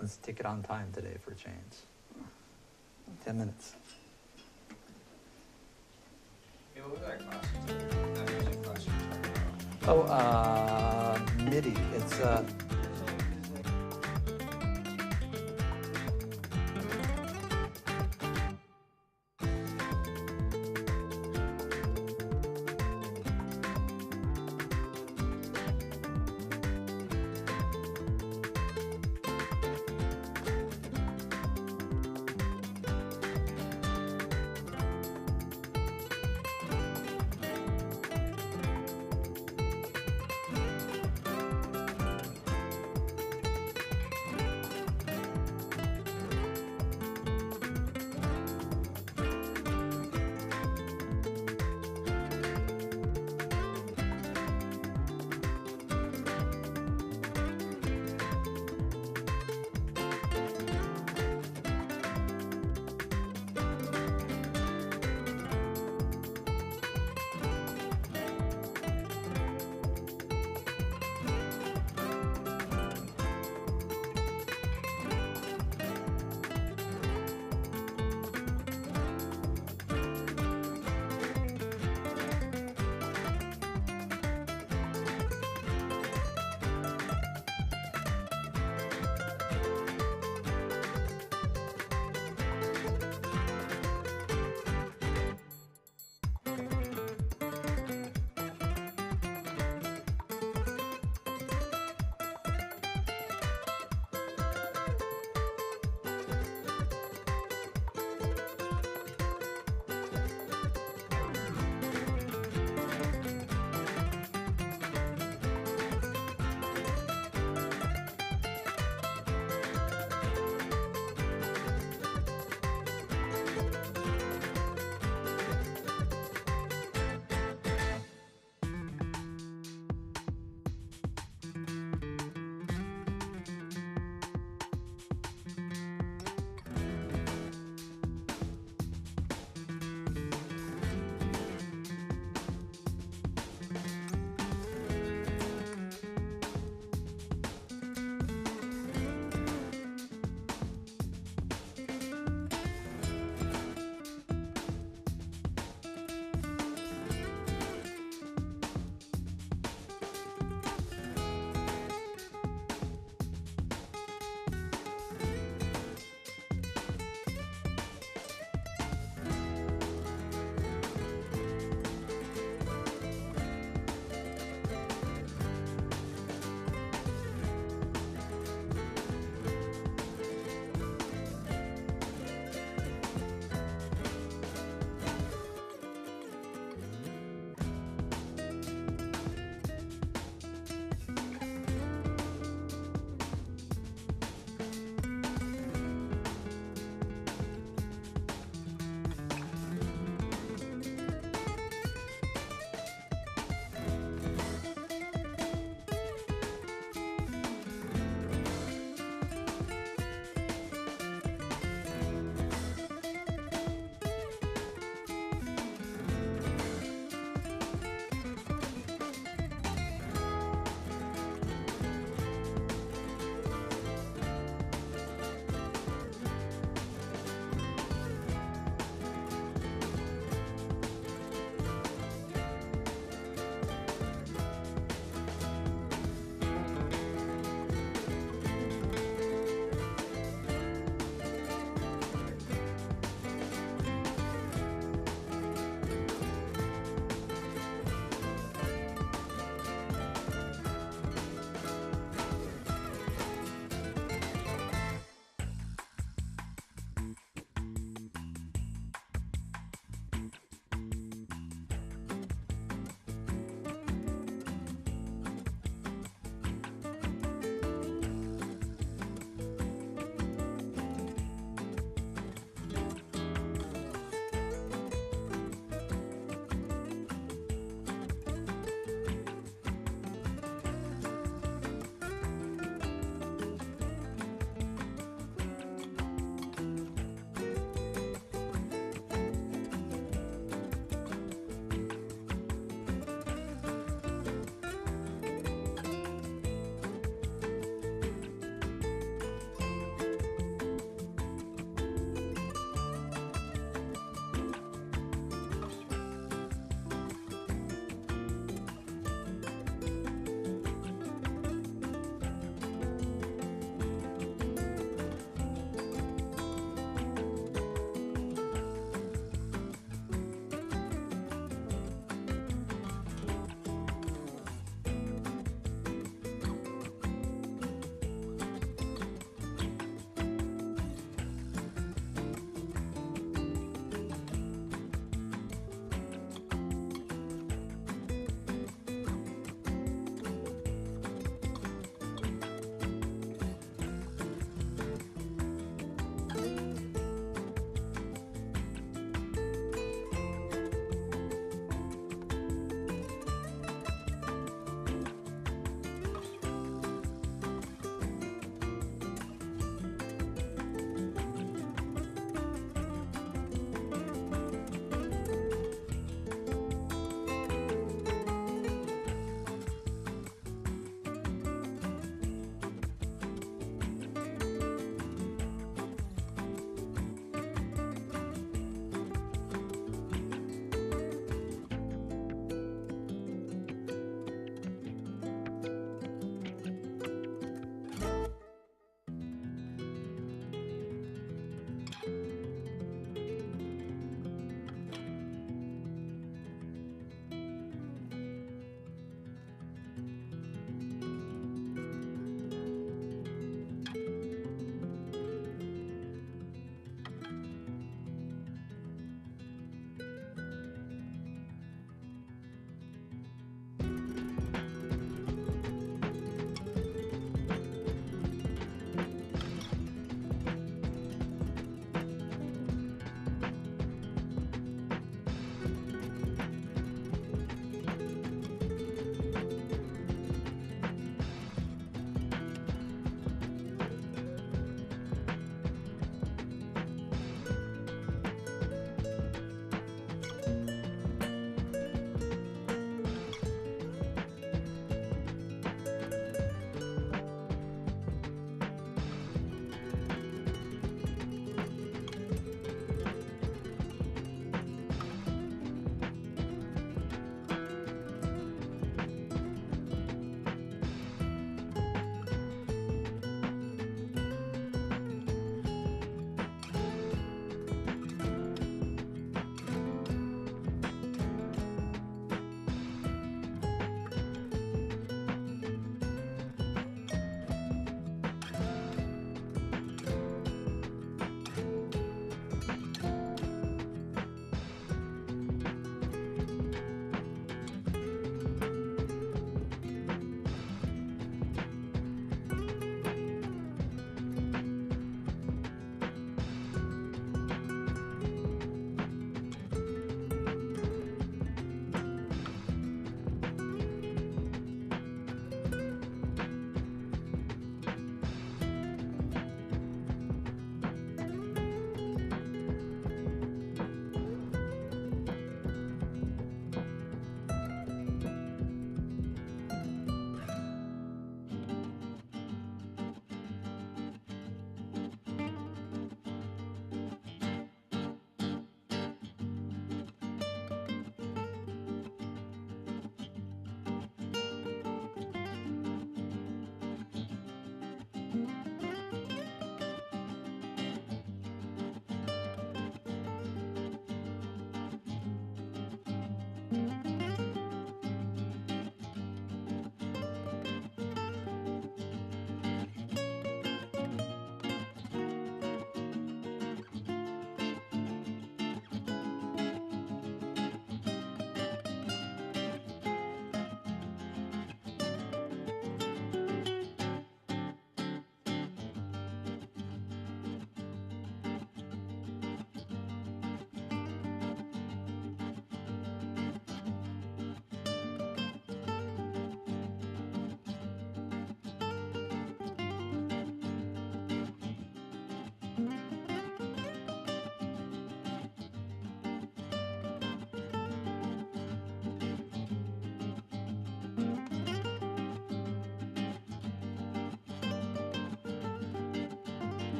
Let's take it on time today for a change. 10 minutes. Hey, what was that class you took? That music class you were talking about? MIDI. It's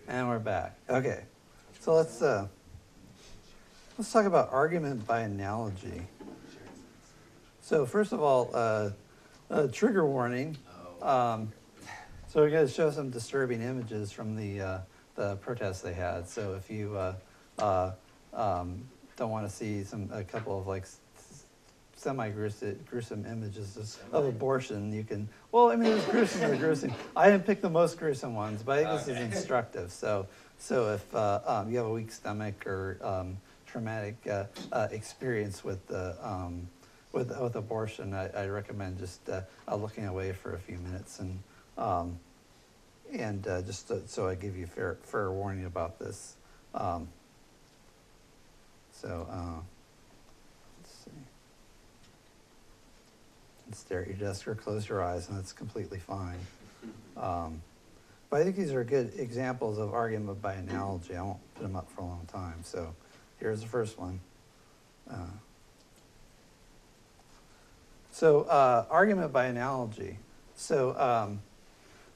And we're back. Okay, so let's talk about argument by analogy. So first of all, trigger warning. So we're going to show some disturbing images from the protests they had. So if you don't want to see a couple of like semi-gruesome images of abortion, you can. Well, I mean, it's gruesome or gruesome. I didn't pick the most gruesome ones, but I think this is instructive. So if you have a weak stomach or traumatic experience with abortion, I recommend just looking away for a few minutes and just so I give you fair warning about this. Let's see. And stare at your desk or close your eyes, and that's completely fine. But I think these are good examples of argument by analogy. I won't put them up for a long time. So here's the first one. Argument by analogy. So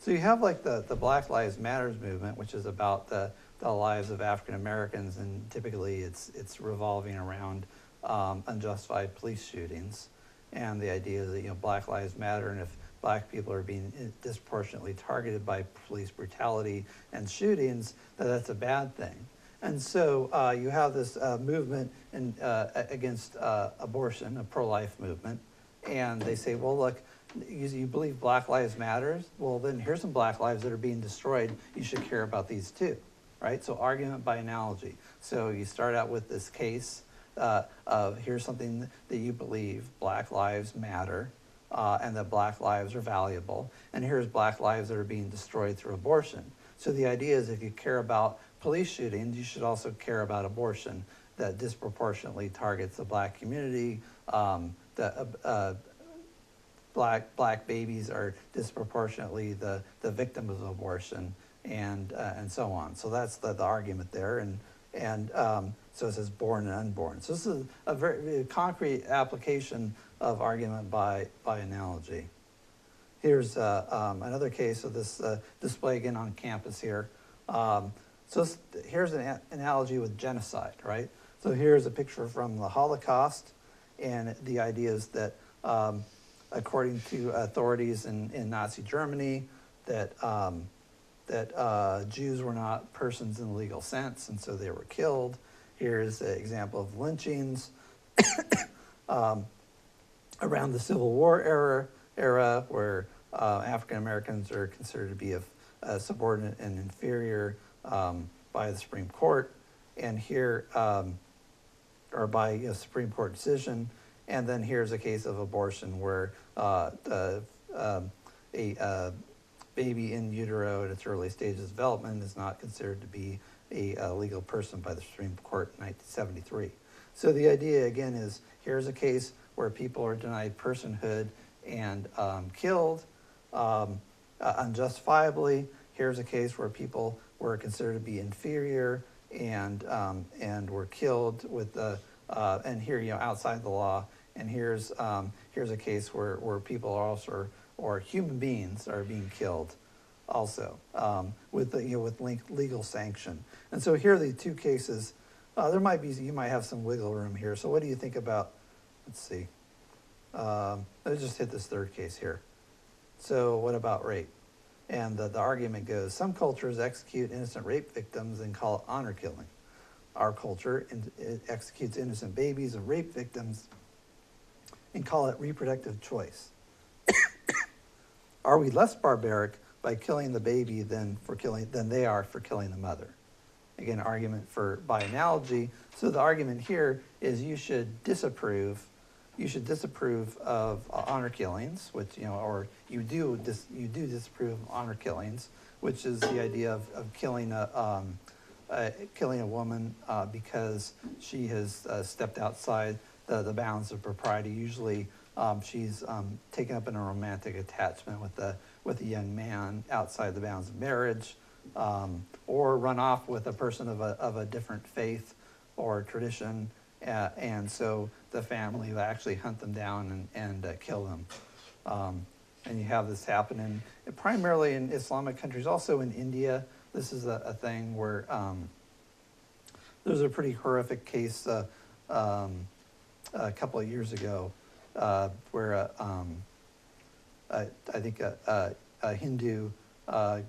you have like the Black Lives Matters movement, which is about the lives of African Americans, and typically it's revolving around unjustified police shootings. And the idea is that Black Lives Matter, and if Black people are being disproportionately targeted by police brutality and shootings, that's a bad thing. And so you have this movement against abortion, a pro-life movement, and they say, well, look, you believe Black Lives Matters? Well, then here's some Black lives that are being destroyed. You should care about these too, right? So argument by analogy. So you start out with this case of here's something that you believe, Black lives matter, and that Black lives are valuable, and here's Black lives that are being destroyed through abortion. So the idea is if you care about police shootings, you should also care about abortion that disproportionately targets the Black community. Black babies are disproportionately the victim of abortion, and so on. So that's the argument there, and so it says born and unborn. So this is a very concrete application of argument by analogy. Here's another case of this display again on campus here. Here's an analogy with genocide, right? So here's a picture from the Holocaust, and the idea is that according to authorities in Nazi Germany, that Jews were not persons in the legal sense, and so they were killed. Here's an example of lynchings around the Civil War era where African Americans are considered to be subordinate and inferior by the Supreme Court, and here or by a Supreme Court decision. And then here's a case of abortion where a baby in utero at its early stages of development is not considered to be a legal person by the Supreme Court in 1973. So the idea again is here's a case where people are denied personhood and killed unjustifiably. Here's a case where people were considered to be inferior and were killed with and here outside the law. And here's a case where people are also, or human beings are being killed also with legal sanction. And so here are the two cases. You might have some wiggle room here. So what do you think about? Let's see. Let's just hit this third case here. So what about rape? And the argument goes, some cultures execute innocent rape victims and call it honor killing. Our culture executes innocent babies of rape victims and call it reproductive choice. Are we less barbaric by killing the baby than they are for killing the mother? Again, argument by analogy. So the argument here is you should disapprove of honor killings, which or you do disapprove of honor killings, which is the idea of killing a woman because she has stepped outside the bounds of propriety. Usually she's taken up in a romantic attachment with a young man outside the bounds of marriage, or run off with a person of a different faith or tradition, and so the family will actually hunt them down and kill them. And you have this happen primarily in Islamic countries, also in India. this is a thing where there's a pretty horrific case a couple of years ago where I think a Hindu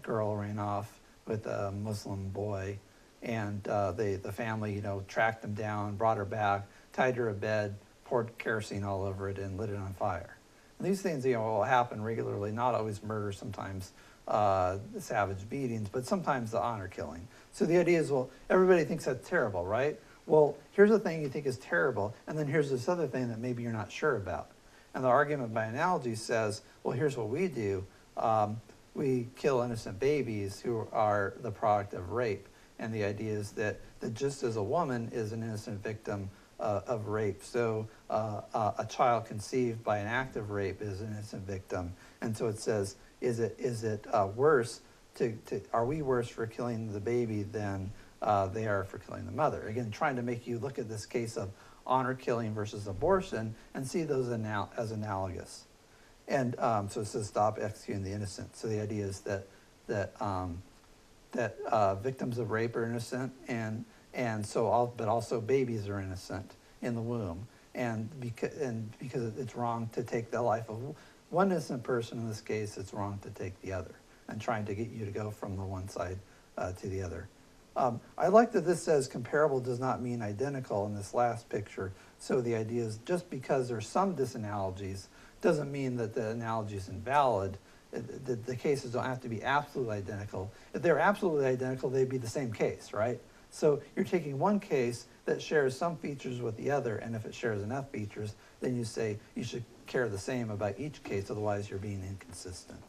girl ran off with a Muslim boy, and the family, you know, tracked them down, brought her back, tied her to bed, poured kerosene all over it, and lit it on fire. And these things, you know, will happen regularly, not always murder, sometimes savage beatings, but sometimes the honor killing. So the idea is, well, everybody thinks that's terrible, right? Well, here's the thing you think is terrible, and then here's this other thing that maybe you're not sure about. And the argument by analogy says, well, here's what we do. We kill innocent babies who are the product of rape. And the idea is that just as a woman is an innocent victim of rape, so a child conceived by an act of rape is an innocent victim. And so it says, is it worse are we worse for killing the baby than they are for killing the mother? Again, trying to make you look at this case of honor killing versus abortion and see those as analogous. And so it says stop executing the innocent. So the idea is that victims of rape are innocent, but also babies are innocent in the womb, and because it's wrong to take the life of one innocent person in this case, it's wrong to take the other, and trying to get you to go from the one side to the other. I like that this says comparable does not mean identical in this last picture. So the idea is just because there's some disanalogies doesn't mean that the analogy is invalid. The cases don't have to be absolutely identical. If they're absolutely identical, they'd be the same case, right? So you're taking one case that shares some features with the other, and if it shares enough features, then you say you should care the same about each case, otherwise you're being inconsistent.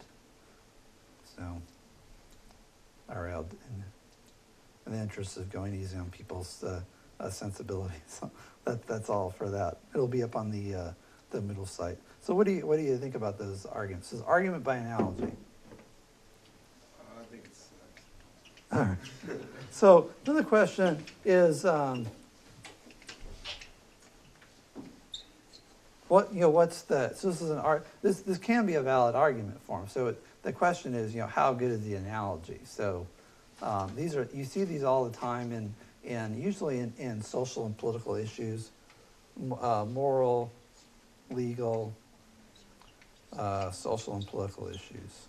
So, all right, in the interest of going easy on people's sensibilities, that's all for that. It'll be up on the middle site. So what do you think about those arguments? This is argument by analogy. I think it's All right. So another question is, what's the? So this is this can be a valid argument form. So the question is, how good is the analogy? So these are, you see these all the time in usually in social and political issues, moral, legal, social and political issues.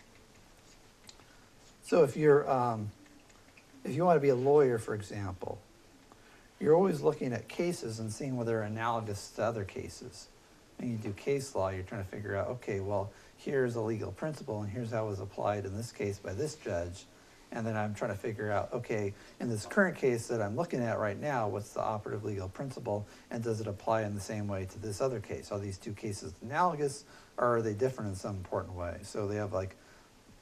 So if you want to be a lawyer, for example, you're always looking at cases and seeing whether they're analogous to other cases. And you do case law, you're trying to figure out, okay, well, here's a legal principle, and here's how it was applied in this case by this judge. And then I'm trying to figure out, okay, in this current case that I'm looking at right now, what's the operative legal principle, and does it apply in the same way to this other case? Are these two cases analogous, or are they different in some important way? So they have, like,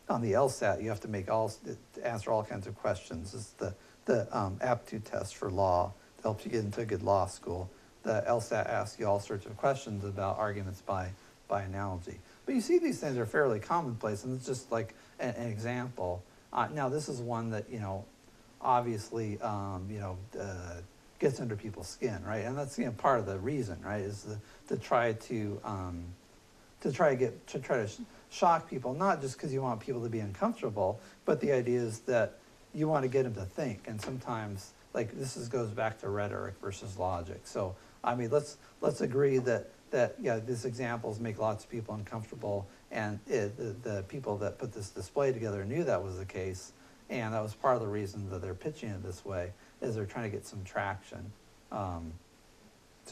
on the LSAT, you have to answer all kinds of questions. This is the aptitude test for law. It helps you get into a good law school. The LSAT asks you all sorts of questions about arguments by analogy. But you see these things are fairly commonplace, and it's just like an example. Now, this is one that, obviously, gets under people's skin, right? And that's, part of the reason, right, is to try to shock people, not just because you want people to be uncomfortable, but the idea is that you want to get them to think. And sometimes, like, goes back to rhetoric versus logic. So, I mean, let's agree that these examples make lots of people uncomfortable, and the people that put this display together knew that was the case, and that was part of the reason that they're pitching it this way, is they're trying to get some traction. But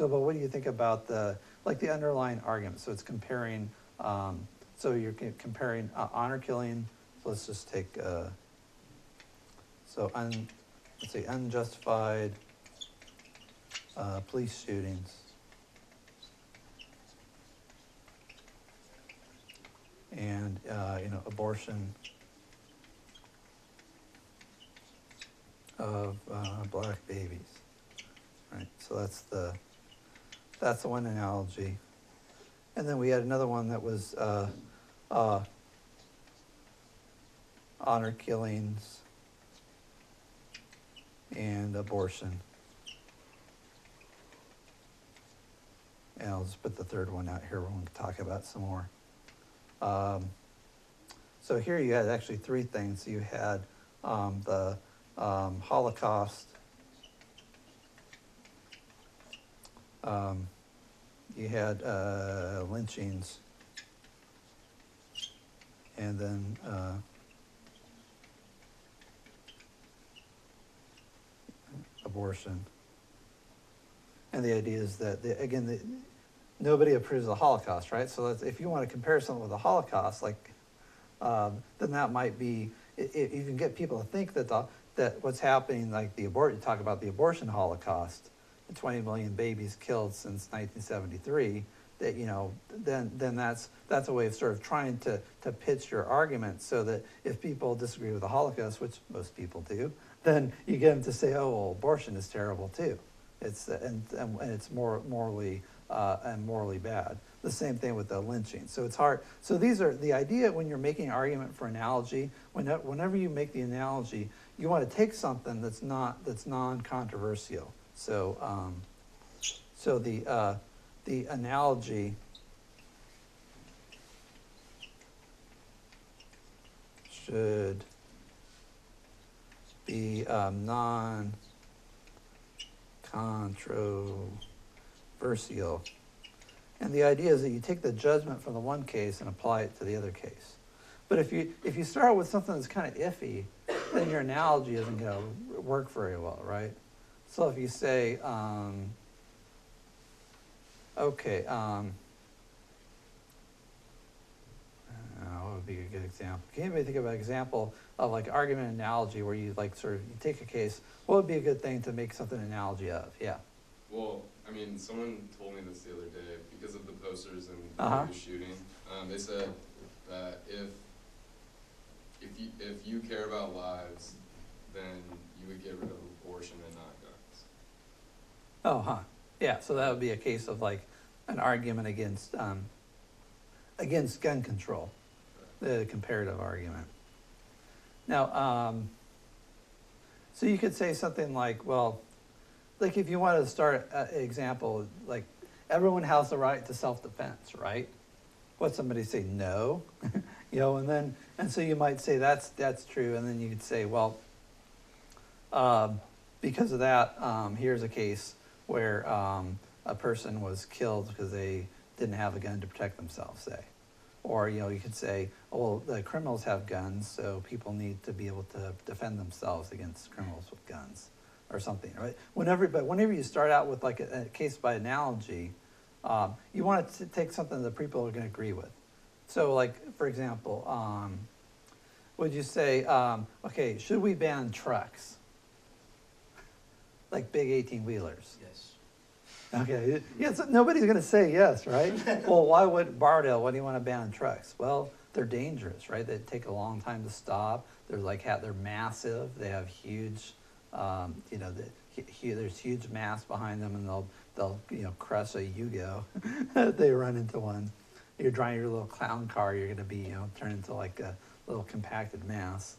what do you think about the underlying argument? So it's comparing, so you're comparing honor killing. So let's just take, let's say unjustified police shootings and abortion of black babies. Right. So that's the one analogy. And then we had another one that was honor killings and abortion. And I'll just put the third one out here when we talk about some more. So here you had actually three things. You had the Holocaust. You had lynchings, and then abortion. And the idea is that, nobody approves of the Holocaust, right? So if you want to compare something with the Holocaust, like, then that might be, you can get people to think that that what's happening, like you talk about the abortion Holocaust, the 20 million babies killed since 1973, that, then that's a way of sort of trying to pitch your argument so that if people disagree with the Holocaust, which most people do, then you get them to say, oh, well, abortion is terrible too. It's and it's morally bad. The same thing with the lynching. So it's hard. So these are the idea when you're making an argument for analogy. Whenever you make the analogy, you want to take something that's non-controversial. So the analogy should be non-controversial. And the idea is that you take the judgment from the one case and apply it to the other case. But if you start with something that's kind of iffy, then your analogy isn't going to work very well, right? So if you say, okay, what would be a good example? Can anybody think of an example of like argument analogy where you like sort of, you take a case, what would be a good thing to make something an analogy of? Yeah. Well, I mean, someone told me this the other day because of the posters and the shooting. They said that if you care about lives, then you would get rid of abortion and not guns. Oh, huh. Yeah, so that would be a case of like an argument against gun control, the comparative argument. Now, so you could say something like, well, like if you wanted to start an example, like everyone has the right to self-defense, right? What somebody say, no, and so you might say that's true, and then you could say, well, because of that, here's a case where a person was killed because they didn't have a gun to protect themselves, say. Or, you could say, oh, well, the criminals have guns, so people need to be able to defend themselves against criminals with guns, or something, right? Whenever you start out with like a case by analogy, you want to take something that people are going to agree with. So, like, for example, would you say, okay, should we ban trucks? Like big 18-wheelers? Yes. Okay, yeah, so nobody's going to say yes, right? Well, why do you want to ban trucks? Well, they're dangerous, right? They take a long time to stop. They're massive. They have huge, there's huge mass behind them, and they'll crush a Yugo. They run into one. You're driving your little clown car, you're going to be, turn into like a little compacted mass.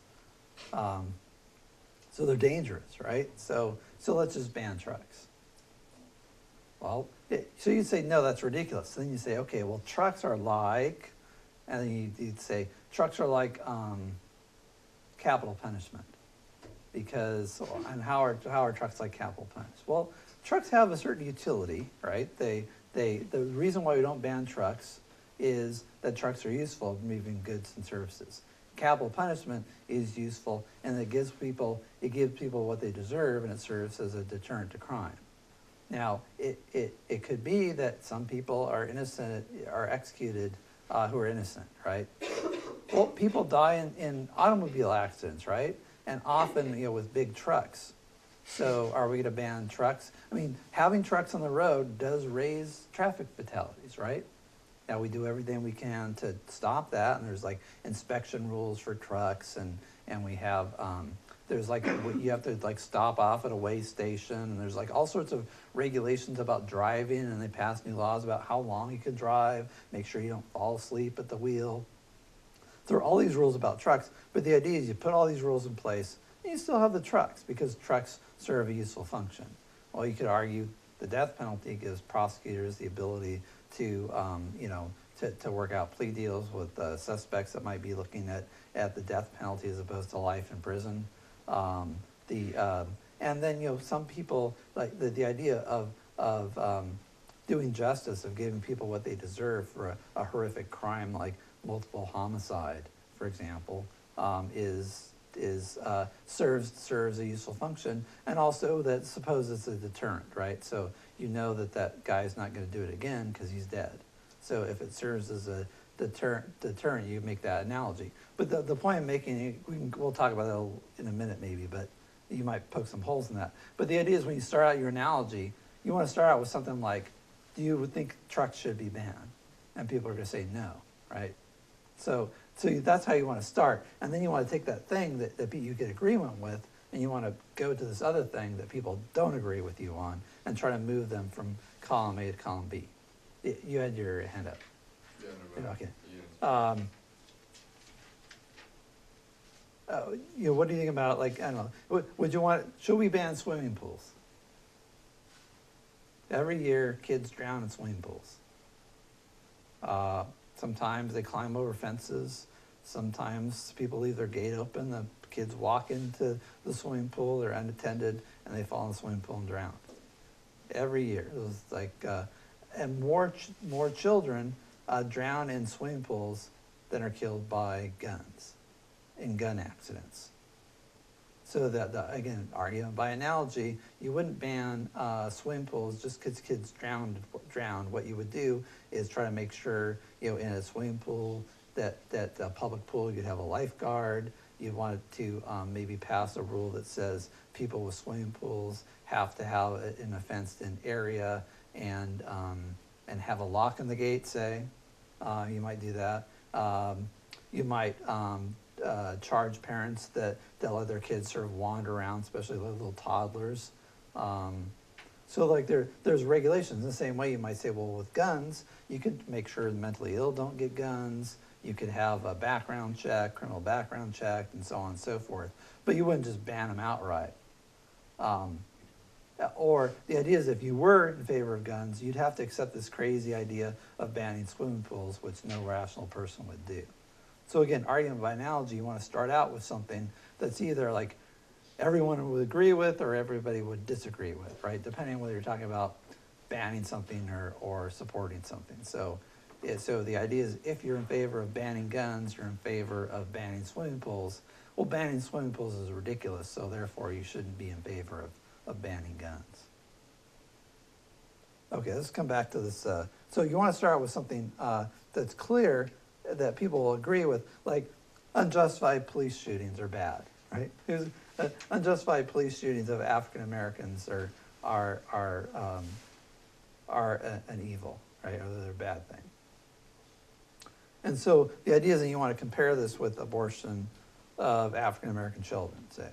So they're dangerous, right? So let's just ban trucks. Well, so you'd say, no, that's ridiculous. Then you say, okay, well, trucks are like, and then you'd say, trucks are like capital punishment. And how are trucks like capital punishment? Well, trucks have a certain utility, right? The reason why we don't ban trucks is that trucks are useful in moving goods and services. Capital punishment is useful, and it gives people what they deserve, and it serves as a deterrent to crime. Now, it could be that some people are executed who are innocent, right? Well, people die in automobile accidents, right? And often, with big trucks. So are we going to ban trucks? I mean, having trucks on the road does raise traffic fatalities, right? Now, we do everything we can to stop that, and there's like inspection rules for trucks, and we have, there's like, you have to like stop off at a weigh station, and there's like all sorts of regulations about driving, and they pass new laws about how long you can drive, make sure you don't fall asleep at the wheel. There are all these rules about trucks, but the idea is you put all these rules in place, and you still have the trucks, because trucks serve a useful function. Well, you could argue the death penalty gives prosecutors the ability to, to work out plea deals with suspects that might be looking at the death penalty as opposed to life in prison. And then, some people, like the idea of doing justice, of giving people what they deserve for a horrific crime like multiple homicide, for example, serves a useful function, and also that suppose it's a deterrent, right? So you know that guy's not going to do it again because he's dead. So if it serves as a deterrent, you make that analogy. But the point I'm making, we'll talk about that in a minute maybe, but you might poke some holes in that. But the idea is when you start out your analogy, you want to start out with something like, do you think trucks should be banned? And people are going to say no, right? So that's how you want to start. And then you want to take that thing that you get agreement with, and you want to go to this other thing that people don't agree with you on and try to move them from column A to column B. You had your hand up. Yeah, no problem. Okay. Yeah. What do you think about, like, I don't know, should we ban swimming pools? Every year, kids drown in swimming pools. Sometimes they climb over fences. Sometimes people leave their gate open. The kids walk into the swimming pool, they're unattended, and they fall in the swimming pool and drown. Every year. It was like, and more children drown in swimming pools than are killed by guns, in gun accidents. So that, again, argument by analogy, you wouldn't ban swimming pools just because kids drowned. What you would do is try to make sure, in a swimming pool, that a public pool, you'd have a lifeguard. You wanted to maybe pass a rule that says people with swimming pools have to have it in a fenced-in area and have a lock in the gate, say. You might do that. You might charge parents that they'll let their kids sort of wander around, especially little toddlers. So like there's regulations. The same way you might say, well, with guns, you could make sure the mentally ill don't get guns. You could have a background check, criminal background check, and so on and so forth. But you wouldn't just ban them outright. Or the idea is if you were in favor of guns, you'd have to accept this crazy idea of banning swimming pools, which no rational person would do. So again, argument by analogy, you want to start out with something that's either like everyone would agree with or everybody would disagree with, right? Depending on whether you're talking about banning something or supporting something. So the idea is if you're in favor of banning guns, you're in favor of banning swimming pools. Well, banning swimming pools is ridiculous, so therefore you shouldn't be in favor of banning guns. Okay, let's come back to this. So you want to start with something that's clear, that people will agree with, like unjustified police shootings are bad, right? Unjustified police shootings of African Americans are an evil, right? Or they're a bad thing. And so the idea is that you want to compare this with abortion of African American children, say.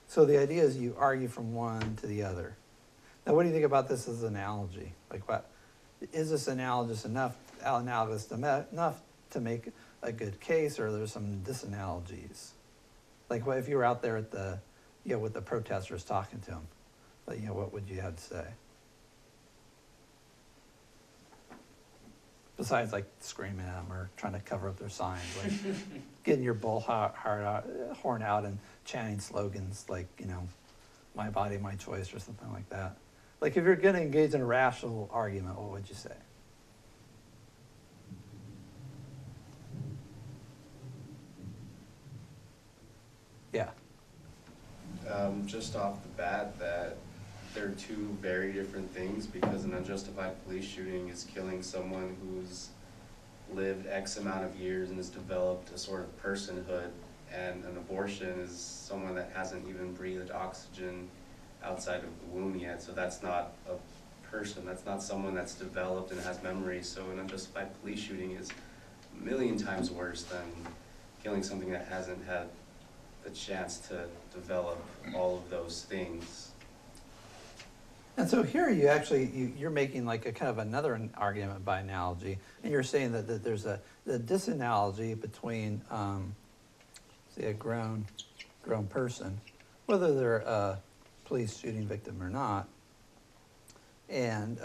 So the idea is you argue from one to the other. Now, what do you think about this as an analogy? Like, what is this analogous enough to make a good case, or there's some disanalogies? Like, what if you were out there at the, with the protesters talking to them? Like, what would you have to say? Besides, like, screaming at them or trying to cover up their signs, like getting your horn out and chanting slogans like, my body, my choice, or something like that. Like, if you're going to engage in a rational argument, what would you say? Yeah. Just off the bat, that they're two very different things, because an unjustified police shooting is killing someone who's lived X amount of years and has developed a sort of personhood, and an abortion is someone that hasn't even breathed oxygen outside of the womb yet. So that's not a person, that's not someone that's developed and has memories. So an unjustified police shooting is a million times worse than killing something that hasn't had the chance to develop all of those things. And so here you actually, you're making like a kind of another argument by analogy, and you're saying that there's the disanalogy between, say, a grown person, whether they're a police shooting victim or not, and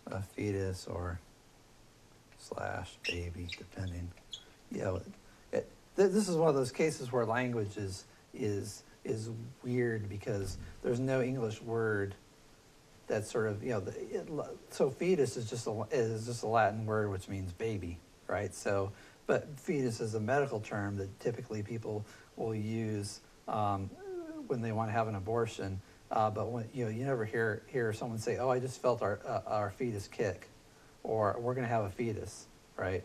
a fetus or slash baby, depending. You know, this is one of those cases where language is weird because there's no English word that sort of, you know, so fetus is just a Latin word which means baby, right? So, but fetus is a medical term that typically people will use when they want to have an abortion. But when, you know, you never hear someone say, "Oh, I just felt our fetus kick," or "We're going to have a fetus," right?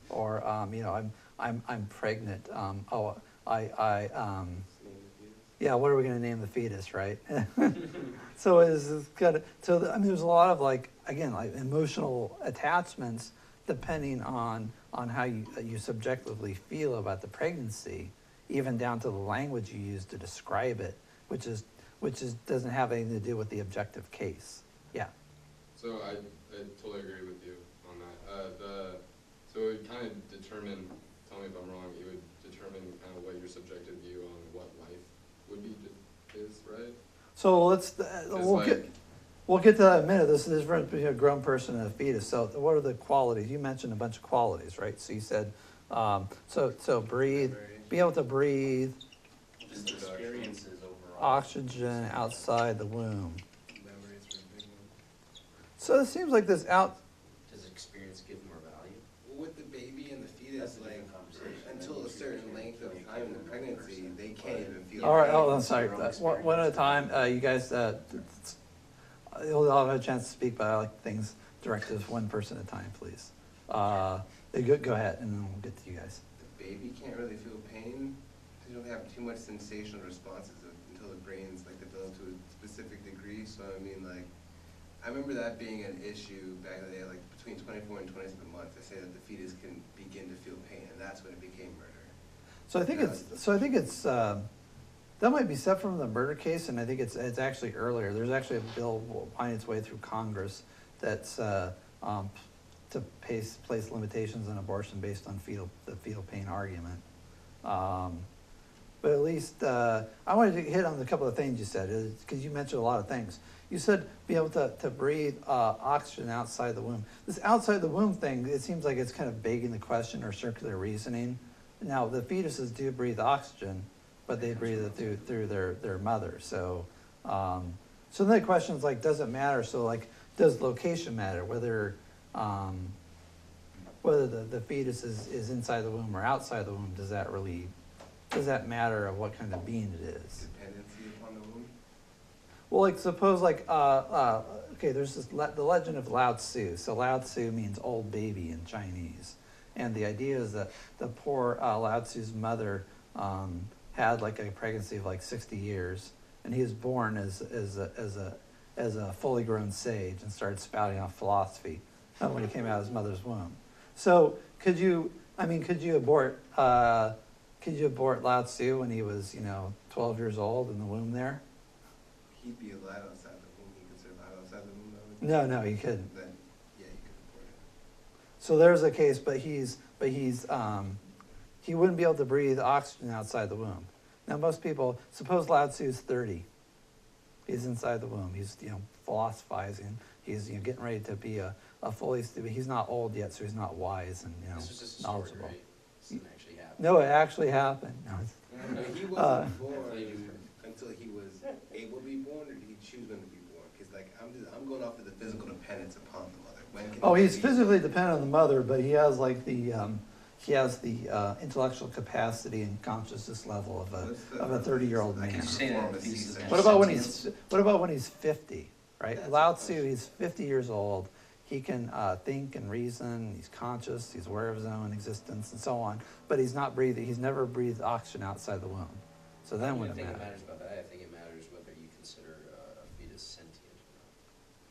Or you know, I'm pregnant. Yeah, what are we going to name the fetus, right? So it's kind of, so I mean, there's a lot of like, again, like emotional attachments depending on how you subjectively feel about the pregnancy, even down to the language you use to describe it, which doesn't have anything to do with the objective case. Yeah. So I totally agree with you on that. So it would kind of determine, tell me if I'm wrong, it would determine kind of what your subjective view on what life would be is, right? So we'll get to that in a minute. This is the difference between a grown person and a fetus. So what are the qualities? You mentioned a bunch of qualities, right? So you said, so breathe, be able to breathe, Just experiences overall. oxygen outside the womb. So it seems like this out. Does experience give more value? With the baby and the fetus, That's a like, different conversation. until a certain length of time in the pregnancy, they can't even feel. All right. pain. Oh, I'm sorry. One at a time. You guys, you'll all have a chance to speak, but I like things directed one person at a time, please. Go ahead, and then we'll get to you guys. The baby can't really feel pain. They don't have too much sensational responses until the brain's like developed to a specific degree. So I mean, like, I remember that being an issue back in the day, like between 24 and 27 months. They say that the fetus can begin to feel pain, and that's when it became murder. So I think it's that might be separate from the murder case, and I think it's actually earlier. There's actually a bill winding its way through Congress that's to place limitations on abortion based on the fetal pain argument. But at least I wanted to hit on a couple of things you said, because you mentioned a lot of things. You said be able to breathe oxygen outside the womb. This outside the womb thing, it seems like it's kind of begging the question or circular reasoning. Now, the fetuses do breathe oxygen, but they breathe it through their mother. So so then the question is like, does it matter? So like, does location matter? Whether the fetus is inside the womb or outside the womb, does that matter of what kind of being it is? Dependency upon the womb. Well, like suppose like okay, there's the legend of Lao Tzu. So Lao Tzu means old baby in Chinese, and the idea is that the poor Lao Tzu's mother had like a pregnancy of like 60 years, and he was born as a fully grown sage and started spouting off philosophy when he came out of his mother's womb. So could you abort Lao Tzu when he was 12 years old in the womb there? He'd be allowed outside the womb. He could survive outside the womb. No, he couldn't. Then, yeah, you could abort it. So there's a case, but he wouldn't be able to breathe oxygen outside the womb. Now most people, suppose Lao Tzu's 30. He's inside the womb. He's philosophizing. He's getting ready to be a fully. He's not old yet, so he's not wise and This was just a story, knowledgeable. right? This didn't actually happen. No, it actually happened. No, He wasn't born until he was able to be born, or did he choose when to be born? Because like I'm going off of the physical dependence upon the mother. When can he's he- physically dependent on the mother, but he has like the intellectual capacity and consciousness level of a 30-year-old man. Could you say that the fetus is What about when he's 50? Right, That's Lao the Tzu, he's 50 years old. He can think and reason. He's conscious. He's aware of his own existence and so on. But he's not breathing. He's never breathed oxygen outside the womb. So then, I when don't it think it matters. matters about that. I think it matters whether you consider a fetus sentient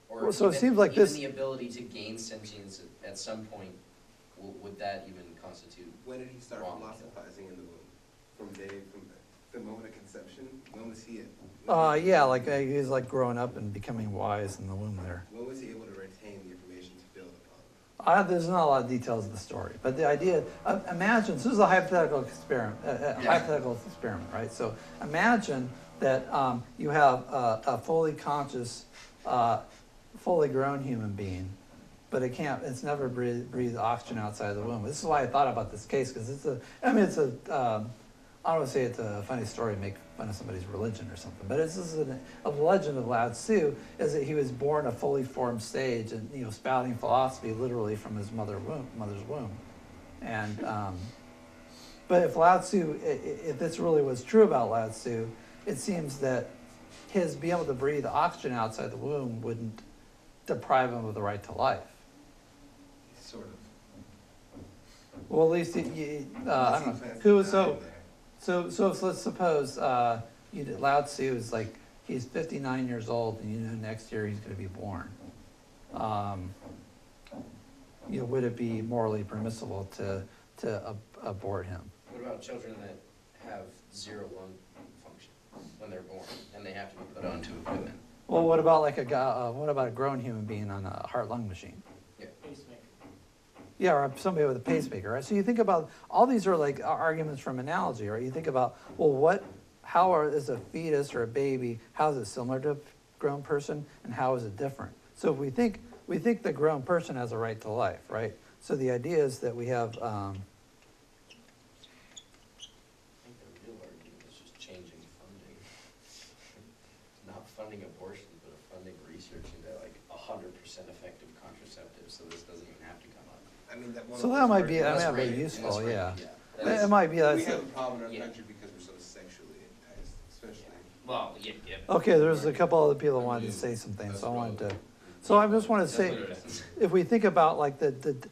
or not. Well, so it seems like even this- the ability to gain sentience at some point, would that even constitute? When did he start wrong? philosophizing in the womb? From the moment of conception? When was he? Yeah, like he's like growing up and becoming wise in the womb there. When was he able to retain the information to build upon? There's not a lot of details of the story, but the idea, imagine, so this is a hypothetical experiment, hypothetical experiment, right? So imagine that you have a fully conscious, fully grown human being but it's never breathed oxygen outside of the womb. This is why I thought about this case, because I don't want to say it's a funny story to make fun of somebody's religion or something, but this is a legend of Lao Tzu, is that he was born a fully formed sage and, spouting philosophy literally from his mother's womb. And, but if Lao Tzu, if this really was true about Lao Tzu, it seems that his being able to breathe oxygen outside the womb wouldn't deprive him of the right to life. Sort of. Well, at least, I don't know. So let's suppose Lao Tzu is like, he's 59 years old and next year he's going to be born. Would it be morally permissible to abort him? What about children that have zero lung function when they're born and they have to be put onto equipment? Well, what about like what about a grown human being on a heart-lung machine? Yeah. Pacemaker. Yeah, or somebody with a pacemaker, right? So you think about, all these are like arguments from analogy, right? You think about, well, is a fetus or a baby, how is it similar to a grown person, and how is it different? So if we think the grown person has a right to life, right? So the idea is that we have, I think the real argument is just changing funding. Not funding abortion, but funding research into like 100% effective contraceptives, so this doesn't even have to come up. I mean, so that might be, That's that might be great. useful, That's great. yeah. It might be, We that's, have a problem in our Yeah. country because we're so sexually enticed, especially. Well, yeah. okay, there's a couple other people that wanted to say some things, so I wanted to, so I just want to say, if we think about like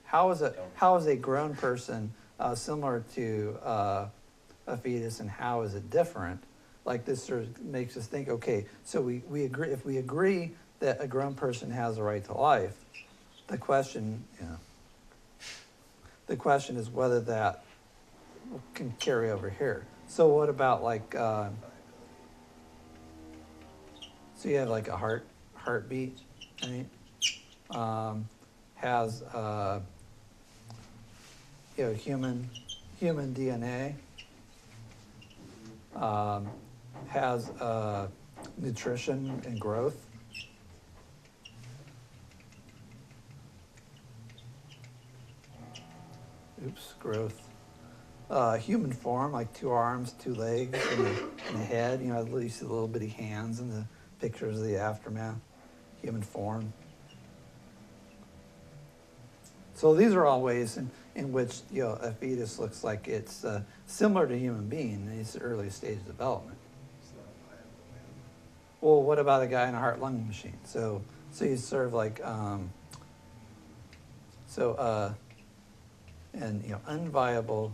how is a grown person similar to a fetus, and how is it different? Like this sort of makes us think, okay, so we agree, if we agree that a grown person has a right to life, the question is whether that can carry over here. So what about like, so you have like a heartbeat, right? Has human DNA, has nutrition and growth. Growth. Human form, like 2 arms, 2 legs, and a head. At least the little bitty hands in the pictures of the aftermath. Human form. So these are all ways in which a fetus looks like it's similar to a human being in its early stage of development. It's not viable, man. Well, what about a guy in a heart-lung machine? So you sort of like unviable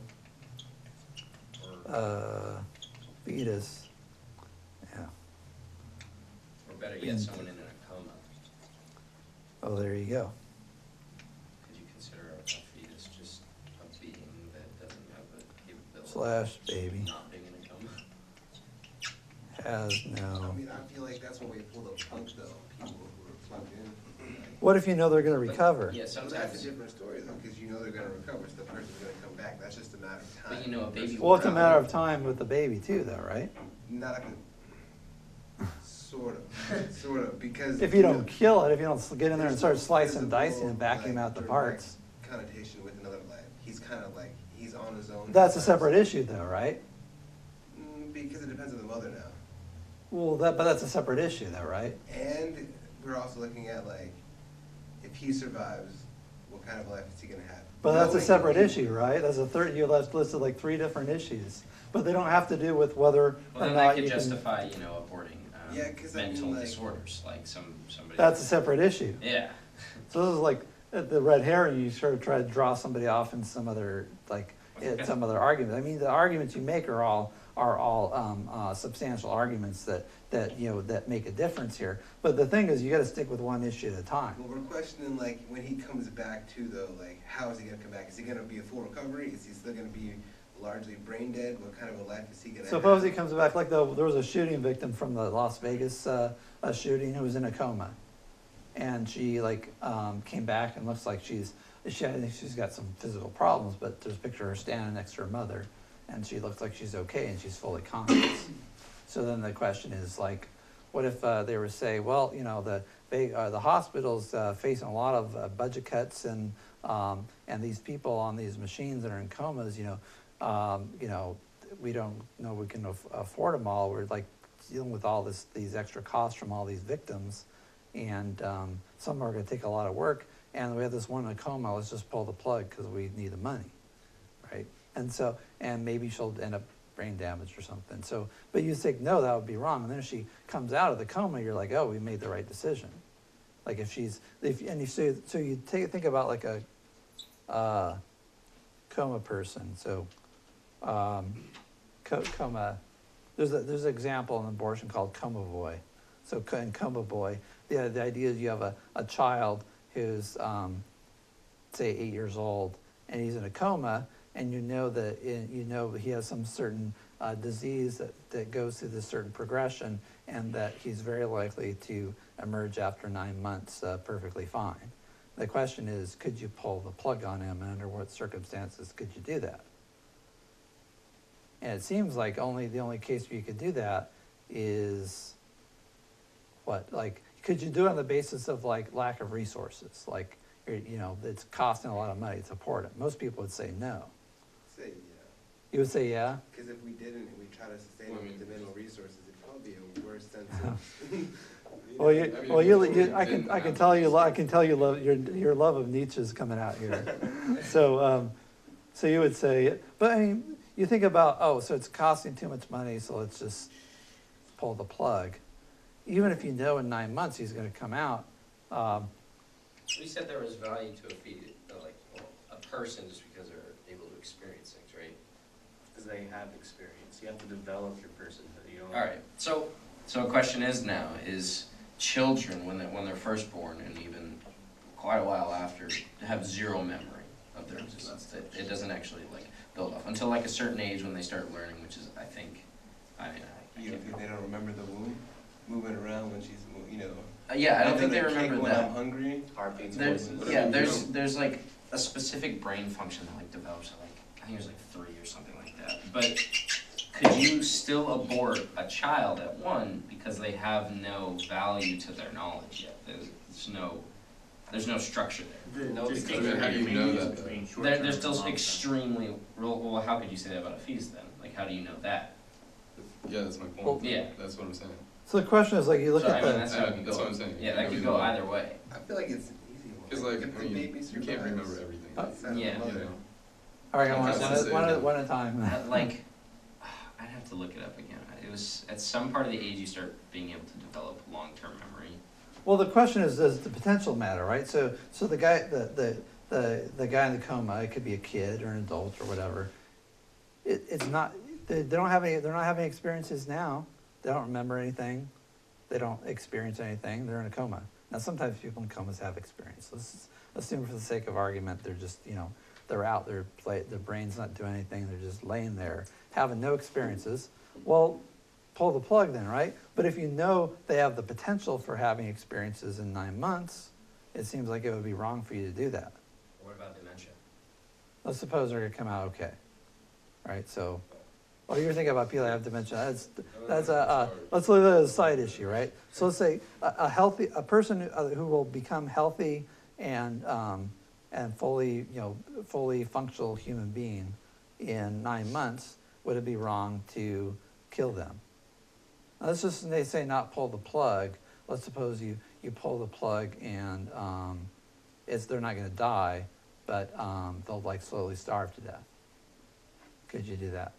fetus. Yeah. Or better yet, someone in a coma. Oh, there you go. Could you consider a fetus just a being that doesn't have the capability? Slash baby. Not being in a coma? Has no. I mean, I feel like that's when we pull the plug, though. People who are plugged in. What if you know they're going to But, recover? Yeah, So that's sometimes. a different story, though, because you know they're gonna recover, so the person's gonna come back. That's just a matter of time. But you know, a baby. Well, it's a matter of time with the baby too, though, right? Not sort of, because. If you don't kill it, if you don't get in there and start there's no slicing and physical, dicing and vacuum out the direct parts. Connotation with another life. He's kind of like, he's on his own. That's a separate issue, though, right? Because it depends on the mother now. Well, but that's a separate issue, though, right? And we're also looking at like, if he survives, what kind of life is he gonna have? But that's a Knowing separate he- issue, right? That's a third, you listed like 3 different issues. But they don't have to do with whether Well, or then not that could you can. justify, aborting Yeah, 'cause I mean, mental like- disorders, like somebody. That's a separate issue. Yeah. So this is like the red herring, you sort of try to draw somebody off in some other, some other argument. I mean, the arguments you make are all substantial arguments that make a difference here. But the thing is, you gotta stick with one issue at a time. Well, we're questioning like, when he comes back too, though, like, how is he gonna come back? Is he gonna be a full recovery? Is he still gonna be largely brain dead? What kind of a life is he gonna have? Suppose he comes back, there was a shooting victim from the Las Vegas shooting who was in a coma. And she came back and looks like I think she's got some physical problems, but there's a picture of her standing next to her mother, and she looks like she's okay and she's fully conscious. So then the question is what if they were to say, well, the hospital's facing a lot of budget cuts, and these people on these machines that are in comas, we don't know we can afford them all. We're like dealing with all these extra costs from all these victims, and some are going to take a lot of work. And we have this one in a coma. Let's just pull the plug because we need the money, right? And maybe she'll end up brain damage or something. So, but you think, no, that would be wrong. And then if she comes out of the coma, you're like, oh, we made the right decision. Like if you think about like a coma person. So, coma. There's an example in abortion called coma boy. So in coma boy, the idea is you have a child who's say 8 years old, and he's in a coma, and he has some certain disease that goes through this certain progression, and that he's very likely to emerge after 9 months perfectly fine. The question is, could you pull the plug on him, and under what circumstances could you do that? And it seems like the only case where you could do that is what? Like, could you do it on the basis of like lack of resources? Like, it's costing a lot of money to support it. Most people would say no. Say yeah. You would say yeah? Because if we didn't and we try to sustain it with the minimal resources, it'd probably be a worse sense of. I can tell you love your love of Nietzsche is coming out here. So you would say, but I mean, you think about, so it's costing too much money, so let's just pull the plug. Even if you know in 9 months he's going to come out. We said there was value to a person just because they're able to experience things, right? Because they have experience. You have to develop your personhood. You know. All right. So a question is children when they're first born and even quite a while after have zero memory of their existence. It doesn't actually build up until a certain age when they start learning, which is I think You think they don't remember the womb moving around when she's yeah, I don't think they kick remember when that. I'm hungry. Heartbeats. There's a specific brain function that develops at I think it was 3 or something like that. But could you still abort a child at 1 because they have no value to their knowledge yet? There's no structure there. The No, distinction because- How do you know between that, though? between short-term They're and still long-term. extremely well. How could you say that about a fetus then? How do you know that? Yeah, that's my point. Well, yeah. That's what I'm saying. So the question is you look So, at that's how it Yeah, could that's go. what I'm saying. Yeah, that could go either way. I feel like it's an easy one. Because If the baby you can't survives, remember everything. Oh. Yeah. mother. You know? all right, Okay. one at a time. I'd have to look it up again. It was at some part of the age you start being able to develop long-term memory. Well, the question is, does the potential matter, right? So the guy, the guy in the coma, it could be a kid or an adult or whatever. It's not. They don't have any. They're not having experiences now. They don't remember anything. They don't experience anything. They're in a coma. Now, sometimes people in comas have experience. Let's assume, for the sake of argument, they're just they're out. Their brain's not doing anything. They're just laying there, having no experiences. Well, pull the plug then, right? But if you know they have the potential for having experiences in 9 months, it seems like it would be wrong for you to do that. What about dementia? Let's suppose they're going to come out okay, right? So, you're thinking about people that have dementia. Let's look at it as a side issue, right? So let's say a person who will become healthy and fully functional human being in 9 months. Would it be wrong to kill them? Now, let's just say not pull the plug. Let's suppose you pull the plug and they're not going to die, but they'll slowly starve to death. Could you do that?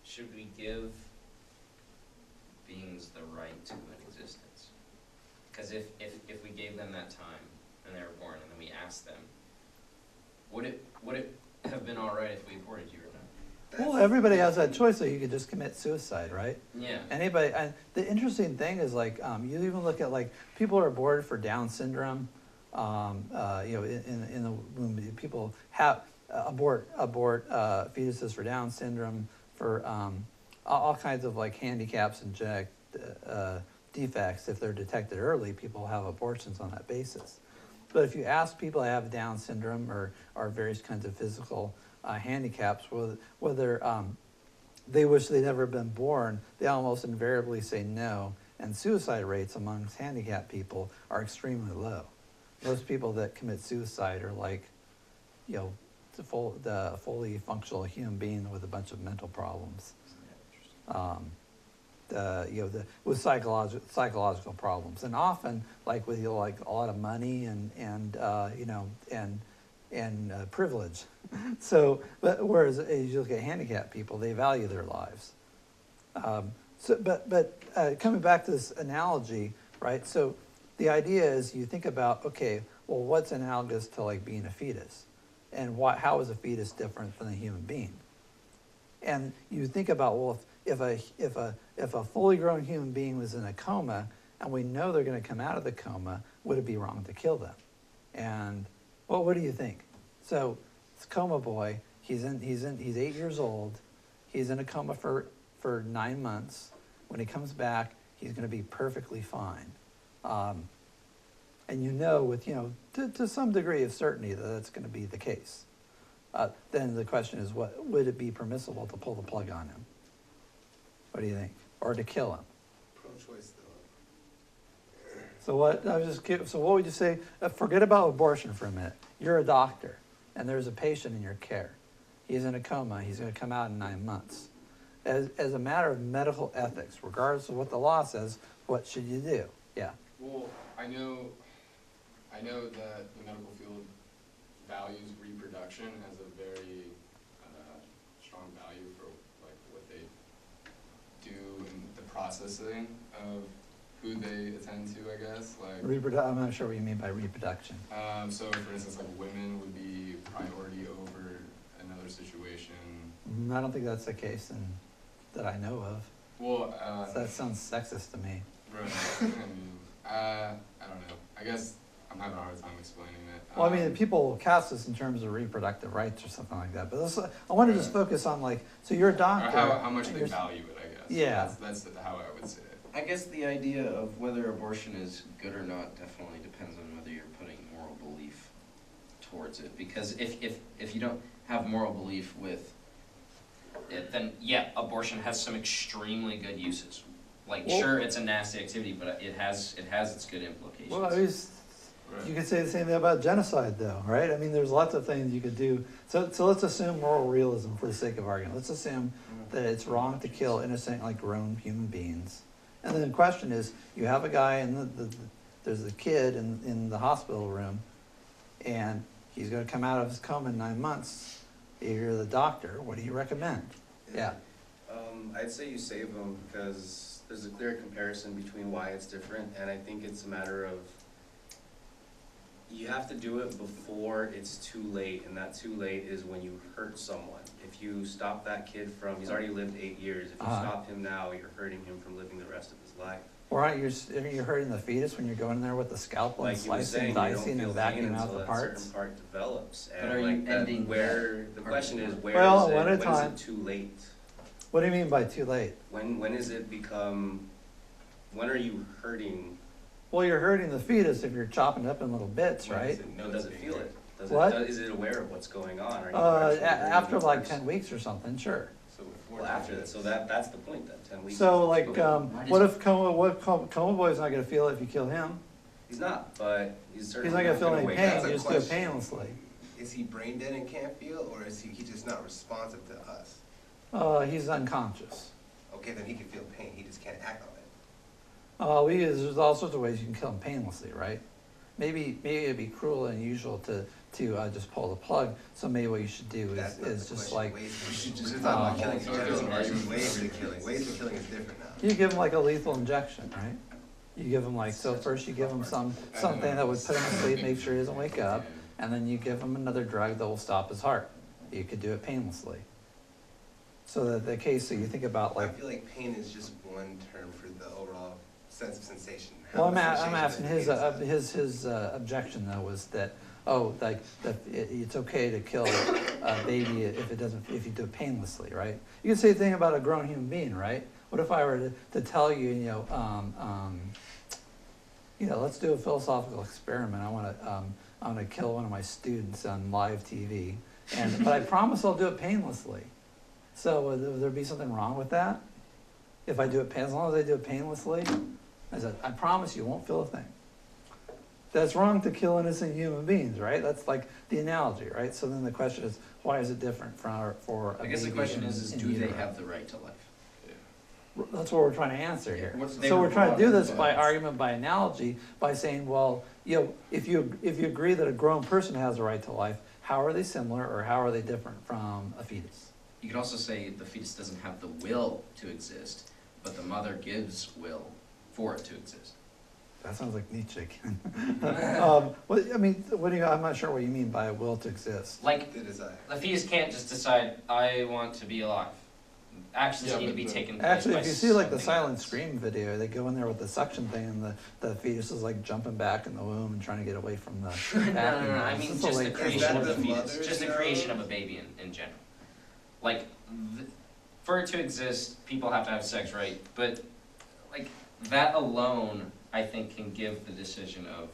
Should we give beings the right to an existence? Because if we gave them that time and they were born and then we asked them, would it have been all right if we aborted you or not? Well, everybody has that choice, so you could just commit suicide, right? Yeah. Anybody, and the interesting thing is you even look at people who are aborted for Down syndrome, in the womb, people have abort fetuses for Down syndrome, for all kinds of handicaps and genetic defects. If they're detected early, people have abortions on that basis. But if you ask people that have Down syndrome or various kinds of physical handicaps, whether they wish they'd never been born, they almost invariably say no. And suicide rates amongst handicapped people are extremely low. Most people that commit suicide are like, you know, the fully functional human being with a bunch of mental problems. With psychological problems, and often like with like a lot of money and privilege. So, but whereas as you look at handicapped people, they value their lives. Coming back to this analogy, right? So the idea is you think about, okay, well, what's analogous to like being a fetus, and how is a fetus different than a human being? And you think about, well, if a fully grown human being was in a coma, and we know they're going to come out of the coma, would it be wrong to kill them? And well, what do you think? So, this coma boy, he's 8 years old. He's in a coma for 9 months. When he comes back, he's going to be perfectly fine. And you know, with to some degree of certainty that that's going to be the case. Then the question is, what would it be permissible to pull the plug on him? What do you think? Or to kill him? Pro-choice though. So what? So what would you say? Forget about abortion for a minute. You're a doctor, and there's a patient in your care. He's in a coma. He's going to come out in 9 months. As a matter of medical ethics, regardless of what the law says, what should you do? Yeah. Well, I know that the medical field values reproduction as a very strong value for like what they do in the processing of who they attend to, I guess. Like I'm not sure what you mean by reproduction. So for instance, like women would be priority over another situation. I don't think that's the case that I know of. Well, So that sounds sexist to me. right. I mean, I don't know. I guess I'm having a hard time explaining it. Well, I mean, people cast this in terms of reproductive rights or something like that. But I want to just focus on like, so you're a Or doctor. how much they value it, I guess. Yeah. That's how I would say it. I guess the idea of whether abortion is good or not definitely depends on whether you're putting moral belief towards it. Because if you don't have moral belief with it, then yeah, abortion has some extremely good uses. Like, Well, sure, it's a nasty activity, but it has its good implications. Well, I mean, you could say the same thing about genocide, though, right? I mean, there's lots of things you could do. So let's assume moral realism for the sake of argument. Let's assume that it's wrong to kill innocent, like grown human beings. And then the question is, you have a guy there's a kid in the hospital room, and he's going to come out of his coma in 9 months. You're the doctor. What do you recommend? Yeah. I'd say you save them because there's a clear comparison between why it's different, and I think it's a matter of you have to do it before it's too late, and that too late is when you hurt someone. If you stop that kid he's already lived 8 years. If you stop him now, you're hurting him from living the rest of his life. Or aren't you're hurting the fetus when you're going in there with the scalpel and Like you were slicing, saying, dicing, you and don't feel pain vacuuming out until the that parts? certain part develops. But are And you like that, ending where that the part question is, before? where Well, is one at a it time. too late? What do you mean by too late? When is it become? When are you hurting? Well, you're hurting the fetus if you're chopping it up in little bits, right? Does it feel it? What? Is it aware of what's going on? Are you actually After hurting like worse? 10 weeks or something, sure. So Well, after that, so that's the point then, 10 weeks. So is like, still- what if coma boy's not gonna feel it if you kill him? He's not, but he's He's certainly not gonna feel any wake pain, up. you just do it painlessly. Is he brain dead and can't feel, or is he just not responsive to us? He's unconscious. Okay, then he can feel pain, he just can't act on it. There's all sorts of ways you can kill him painlessly, right? Maybe it'd be cruel and unusual to just pull the plug. So maybe what you should do That's not is the just question. like It's not about killing each other, it's ways to killing. Ways to killing is different now. you give him like a lethal injection, right? You give him like first you give him something that would put him to sleep, make sure he doesn't wake up, and then you give him another drug that will stop his heart. You could do it painlessly. So that the case, so you think about I like. feel like pain is just one term for the overall sense of sensation. Well, I'm Sensation asking is pain. his objection though was that it's okay to kill a baby if you do it painlessly, right? You can say the thing about a grown human being, right? What if I were to tell you, let's do a philosophical experiment. I want to kill one of my students on live TV, but I promise I'll do it painlessly. So would there be something wrong with that? If I do it, as long as I do it painlessly? I said, I promise you won't feel a thing. That's wrong to kill innocent human beings, right? That's like the analogy, right? So then the question is, why is it different for a I guess the baby question in- is in do they utero? have the right to life? That's what we're trying to answer here. They So were we're trying to do brought this in by by- argument, by analogy, by saying, well, you know, if you agree that a grown person has a right to life, how are they similar or how are they different from a fetus? You could also say the fetus doesn't have the will to exist, but the mother gives will for it to exist. That sounds like Nietzsche again. Well, I mean, I'm not sure what you mean by a will to exist. Like, The desire. the fetus can't just decide, I want to be alive. Actions Yeah, need to but be the- taken place Actually, by if you see like the something Silent else. Scream video, they go in there with the suction thing and the fetus is like jumping back in the womb and trying to get away from the vacuum. No, I This mean is just the like- creation of the the fetus, mother's just the know? creation of a baby in general. Like, for it to exist, people have to have sex, right? But, like, that alone, I think, can give the decision of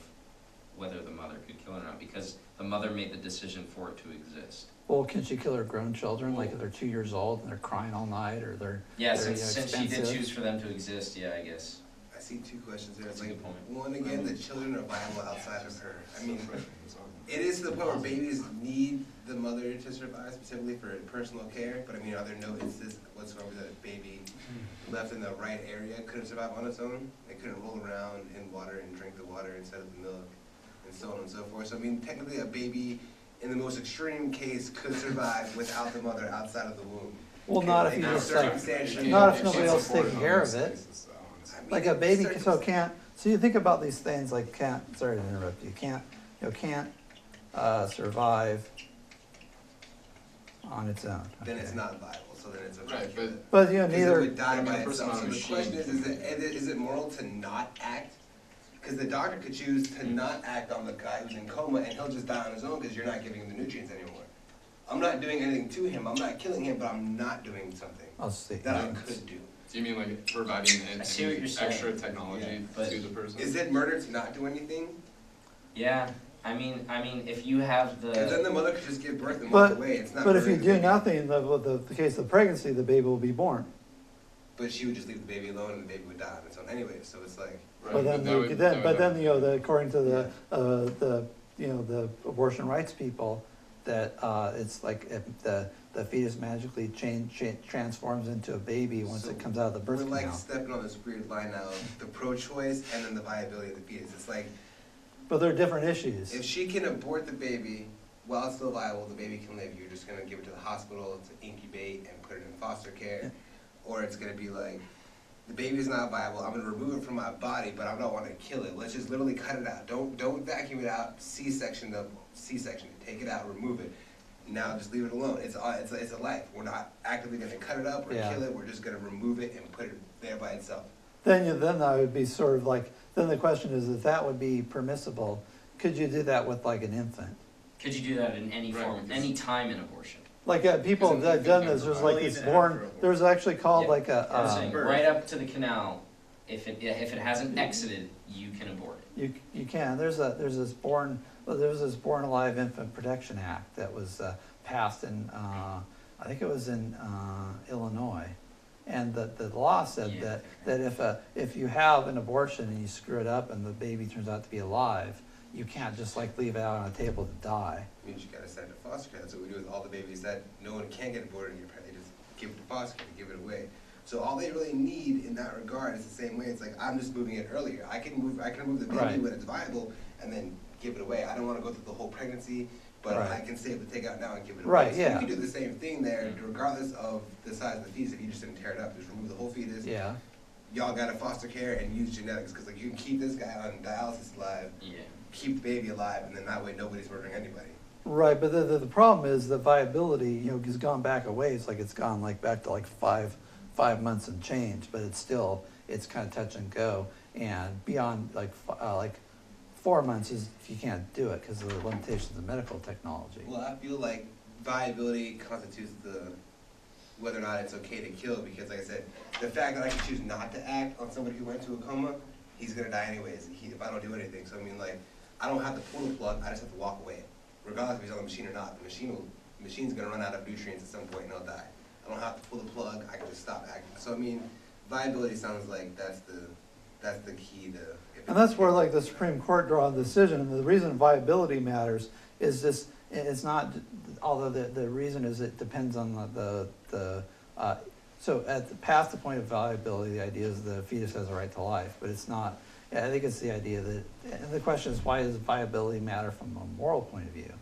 whether the mother could kill it or not, because the mother made the decision for it to exist. Well, can she kill her grown children, like if they're 2 years old and they're crying all night, or they're, Yeah, They're, since she did expensive. choose for them to exist, yeah, I guess. I see two questions there. It's That's a like, good point. one, again, the children are viable outside of her. I mean, it is to the point where babies need the mother to survive, specifically for personal care, but I mean, are there no instances whatsoever that a baby left in the right area couldn't survive on its own? It couldn't roll around in water and drink the water instead of the milk, and so on and so forth. So I mean, technically a baby, in the most extreme case, could survive without the mother outside of the womb. well, not if you Like, just like, circumstantially- not if nobody else is taking care of it. I mean, Like a baby, so circum- can't, so you think about these things like can't, sorry to interrupt you, can't survive on its own. Then it's okay? not viable, so then it's okay. Right, but But, you know, Because it neither, would die I mean, by a person itself. on So a the machine question is can- is it moral to not act? Because the doctor could choose to not act on the guy who's in coma and he'll just die on his own because you're not giving him the nutrients anymore. I'm not doing anything to him, I'm not killing him, but I'm not doing something I'll see. that I could do. Do you mean like providing I see what you're saying. extra technology Yeah, but- to the person? Is it murder to not do anything? Yeah, I mean, if you have Because then the, the mother could just give birth and walk away, it's not But if you murdering the do baby. nothing, in the case of pregnancy, the baby will be born. But she would just leave the baby alone and the baby would die on its own anyway, so it's like, Right, But then, that you would- could that then, would but then, have- you know, according to the abortion rights people, that, it's like if the fetus magically transforms into a baby once So it comes out of the birth we're like canal. stepping on this weird line now of the pro-choice and then the viability of the fetus. It's like, But they're different issues. if she can abort the baby while it's still viable, the baby can live. You're just gonna give it to the hospital to incubate and put it in foster care. Or it's gonna be like, the baby's not viable, I'm gonna remove it from my body, but I don't wanna kill it. Let's just literally cut it out. Don't vacuum it out, C-section, take it out, remove it. Now just leave it alone. It's a life. We're not actively gonna cut it up or Yeah. kill it, we're just gonna remove it and put it there by itself. Then that would be sort of like, then the question is, if that would be permissible, could you do that with like an infant? could you do that in any Right, form, because- any time in abortion? Like, people Isn't that it done become this, there's provide- like Well, this even born, after abortion. there's actually called Yeah. like I'm a, saying, right up to the canal, if it hasn't exited, you can abort it. you can, there's this Born Alive Infant Protection Act that was passed in, I think it was in Illinois. And the law said Yeah. that if you have an abortion and you screw it up and the baby turns out to be alive, you can't just like leave it out on a table to die. Means you gotta send it to foster care. That's what we do with all the babies that no one can get aborted. They just give it to foster care, give it away. So all they really need in that regard is the same way. It's like, I'm just moving it earlier. I can remove the baby Right. when it's viable and then give it away. I don't wanna go through the whole pregnancy, but Right. I can save the takeout now and give it away. Right, So yeah. you can do the same thing there, regardless of the size of the fetus. If you just didn't tear it up, just remove the whole fetus. Yeah, Y'all gotta foster care and use genetics, cause like you can keep this guy on dialysis alive, Yeah. keep the baby alive, and then that way nobody's murdering anybody. right, but the problem is the viability, you know, has gone back a ways, like it's gone like back to like five months and change, but it's kind of touch and go. And beyond like 4 months is, you can't do it because of the limitations of medical technology. Well, I feel like viability constitutes whether or not it's okay to kill, because like I said, the fact that I can choose not to act on somebody who went to a coma, he's gonna die anyways, if I don't do anything. So I mean, like, I don't have to pull the plug, I just have to walk away. Regardless if he's on the machine or not, the machine's gonna run out of nutrients at some point and he'll die. I don't have to pull the plug, I can just stop acting. So I mean, viability sounds like that's the key to. And that's where like the Supreme Court draw a decision, and the reason viability matters is this, it's not, although the reason is it depends on so past the point of viability, the idea is the fetus has a right to life, but it's not, I think it's the idea that, and the question is why does viability matter from a moral point of view?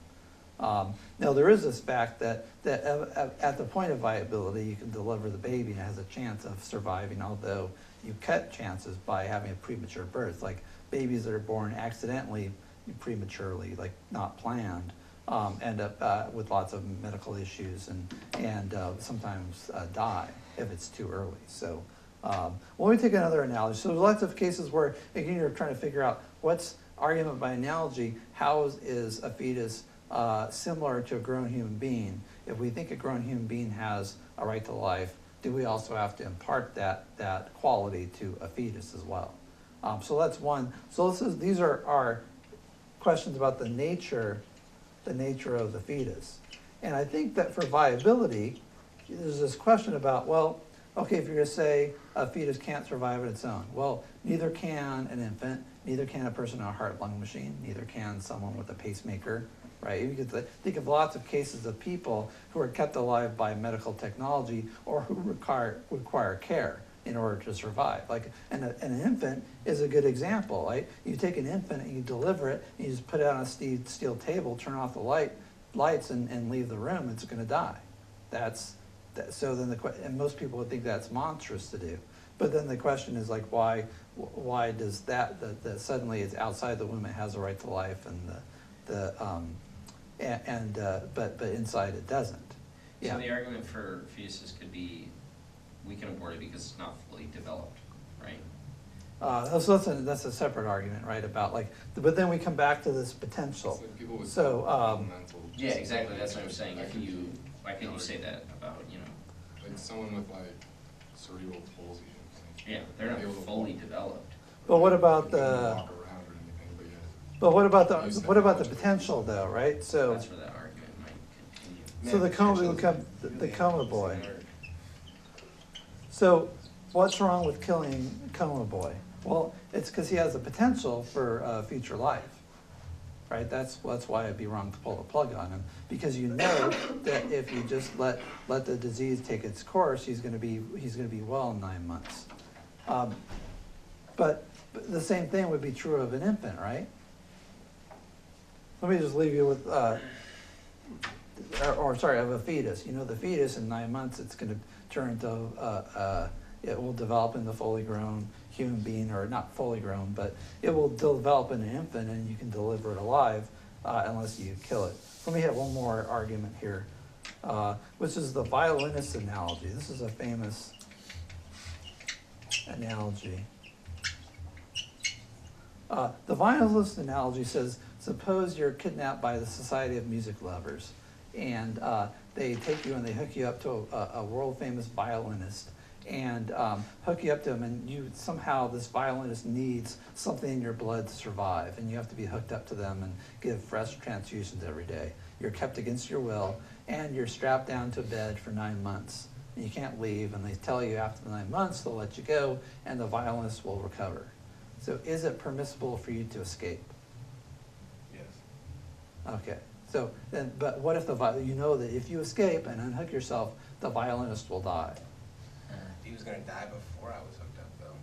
Now there is this fact that at the point of viability, you can deliver the baby and it has a chance of surviving, although you cut chances by having a premature birth. Like babies that are born accidentally, prematurely, like not planned, end up with lots of medical issues and sometimes die if it's too early. So when we take another analogy, so there's lots of cases where, again, you're trying to figure out what's argument by analogy, how is a fetus similar to a grown human being? If we think a grown human being has a right to life, do we also have to impart that quality to a fetus as well? So that's one. So these are our questions about the nature of the fetus. And I think that for viability, there's this question about, well, okay, if you're going to say a fetus can't survive on its own, well, neither can an infant, neither can a person on a heart-lung machine, neither can someone with a pacemaker, right? You could think of lots of cases of people who are kept alive by medical technology or who require care in order to survive. Like, and an infant is a good example, right? You take an infant and you deliver it, and you just put it on a steel table, turn off the lights and leave the room, it's going to die. So then and most people would think that's monstrous to do. But then the question is like, why does that suddenly it's outside the womb, it has a right to life, but inside it doesn't. Yeah. So the argument for fetuses could be, we can abort it because it's not fully developed, right? So that's a separate argument, right? About like, but then we come back to this potential. It's like people with So developmental Yeah, exactly, that's what I'm saying. That If could you, be- why can't you say that about, like someone with like cerebral palsy. yeah, they're not fully developed. but what about They can't the? walk around or anything, but yeah. But what about the potential though, right? So That's where that argument might continue. so the coma boy. So what's wrong with killing coma boy? Well, it's because he has the potential for future life, right? That's why it'd be wrong to pull the plug on him, because you know that if you just let the disease take its course, he's going to be well in 9 months. But the same thing would be true of an infant, right? Let me just leave you with, of a fetus. You know, the fetus in 9 months, it's going to turn into, it will develop into fully grown human being, or not fully grown, but it will develop in an infant, and you can deliver it alive unless you kill it. Let me hit one more argument here, which is the violinist analogy. This is a famous analogy. The violinist analogy says, suppose you're kidnapped by the Society of Music Lovers, and they take you and they hook you up to a world-famous violinist, and hook you up to him, and you somehow, this violinist needs something in your blood to survive, and you have to be hooked up to them and give fresh transfusions every day. You're kept against your will, and you're strapped down to a bed for 9 months. And you can't leave, and they tell you after the 9 months they'll let you go, and the violinist will recover. So is it permissible for you to escape? Yes. Okay, so then, but what if you know that if you escape and unhook yourself, the violinist will die? He was gonna die before I was hooked up though.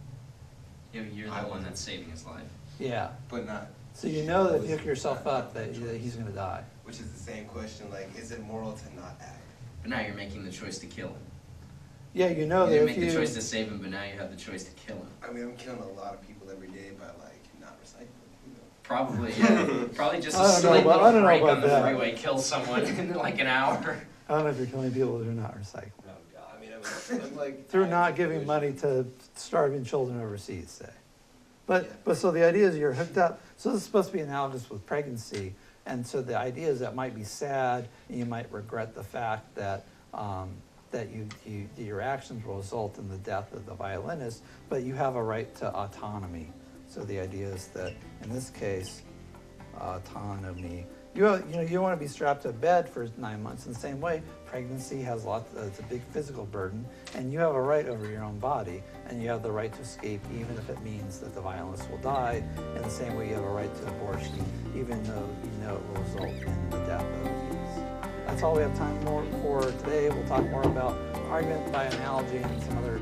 Yeah, you're the one that's saving his life. Yeah, But not, so you know that if you hook yourself up, that he's gonna die. which is the same question, like, is it moral to not act? But now you're making the choice to kill him. Yeah, you know You that didn't if make the you, choice to save him, but now you have the choice to kill him. I mean, I'm killing a lot of people every day by like not recycling, Probably, yeah. Probably just I a don't know slight about- I little don't know break about on the that. freeway kills someone in like an hour. I don't know if you're killing people that are not recycling. No, I mean, I'm like. Through not giving money to starving children overseas, say. But so the idea is you're hooked up, so this is supposed to be analogous with pregnancy, and so the idea is that might be sad, and you might regret the fact that your actions will result in the death of the violinist, but you have a right to autonomy. So the idea is that in this case, autonomy You know, you don't want to be strapped to a bed for 9 months. In the same way, pregnancy has it's a big physical burden, and you have a right over your own body, and you have the right to escape, even if it means that the violence will die. In the same way, you have a right to abortion, even though you know it will result in the death of the fetus. That's all we have time for today. We'll talk more about argument by analogy and some other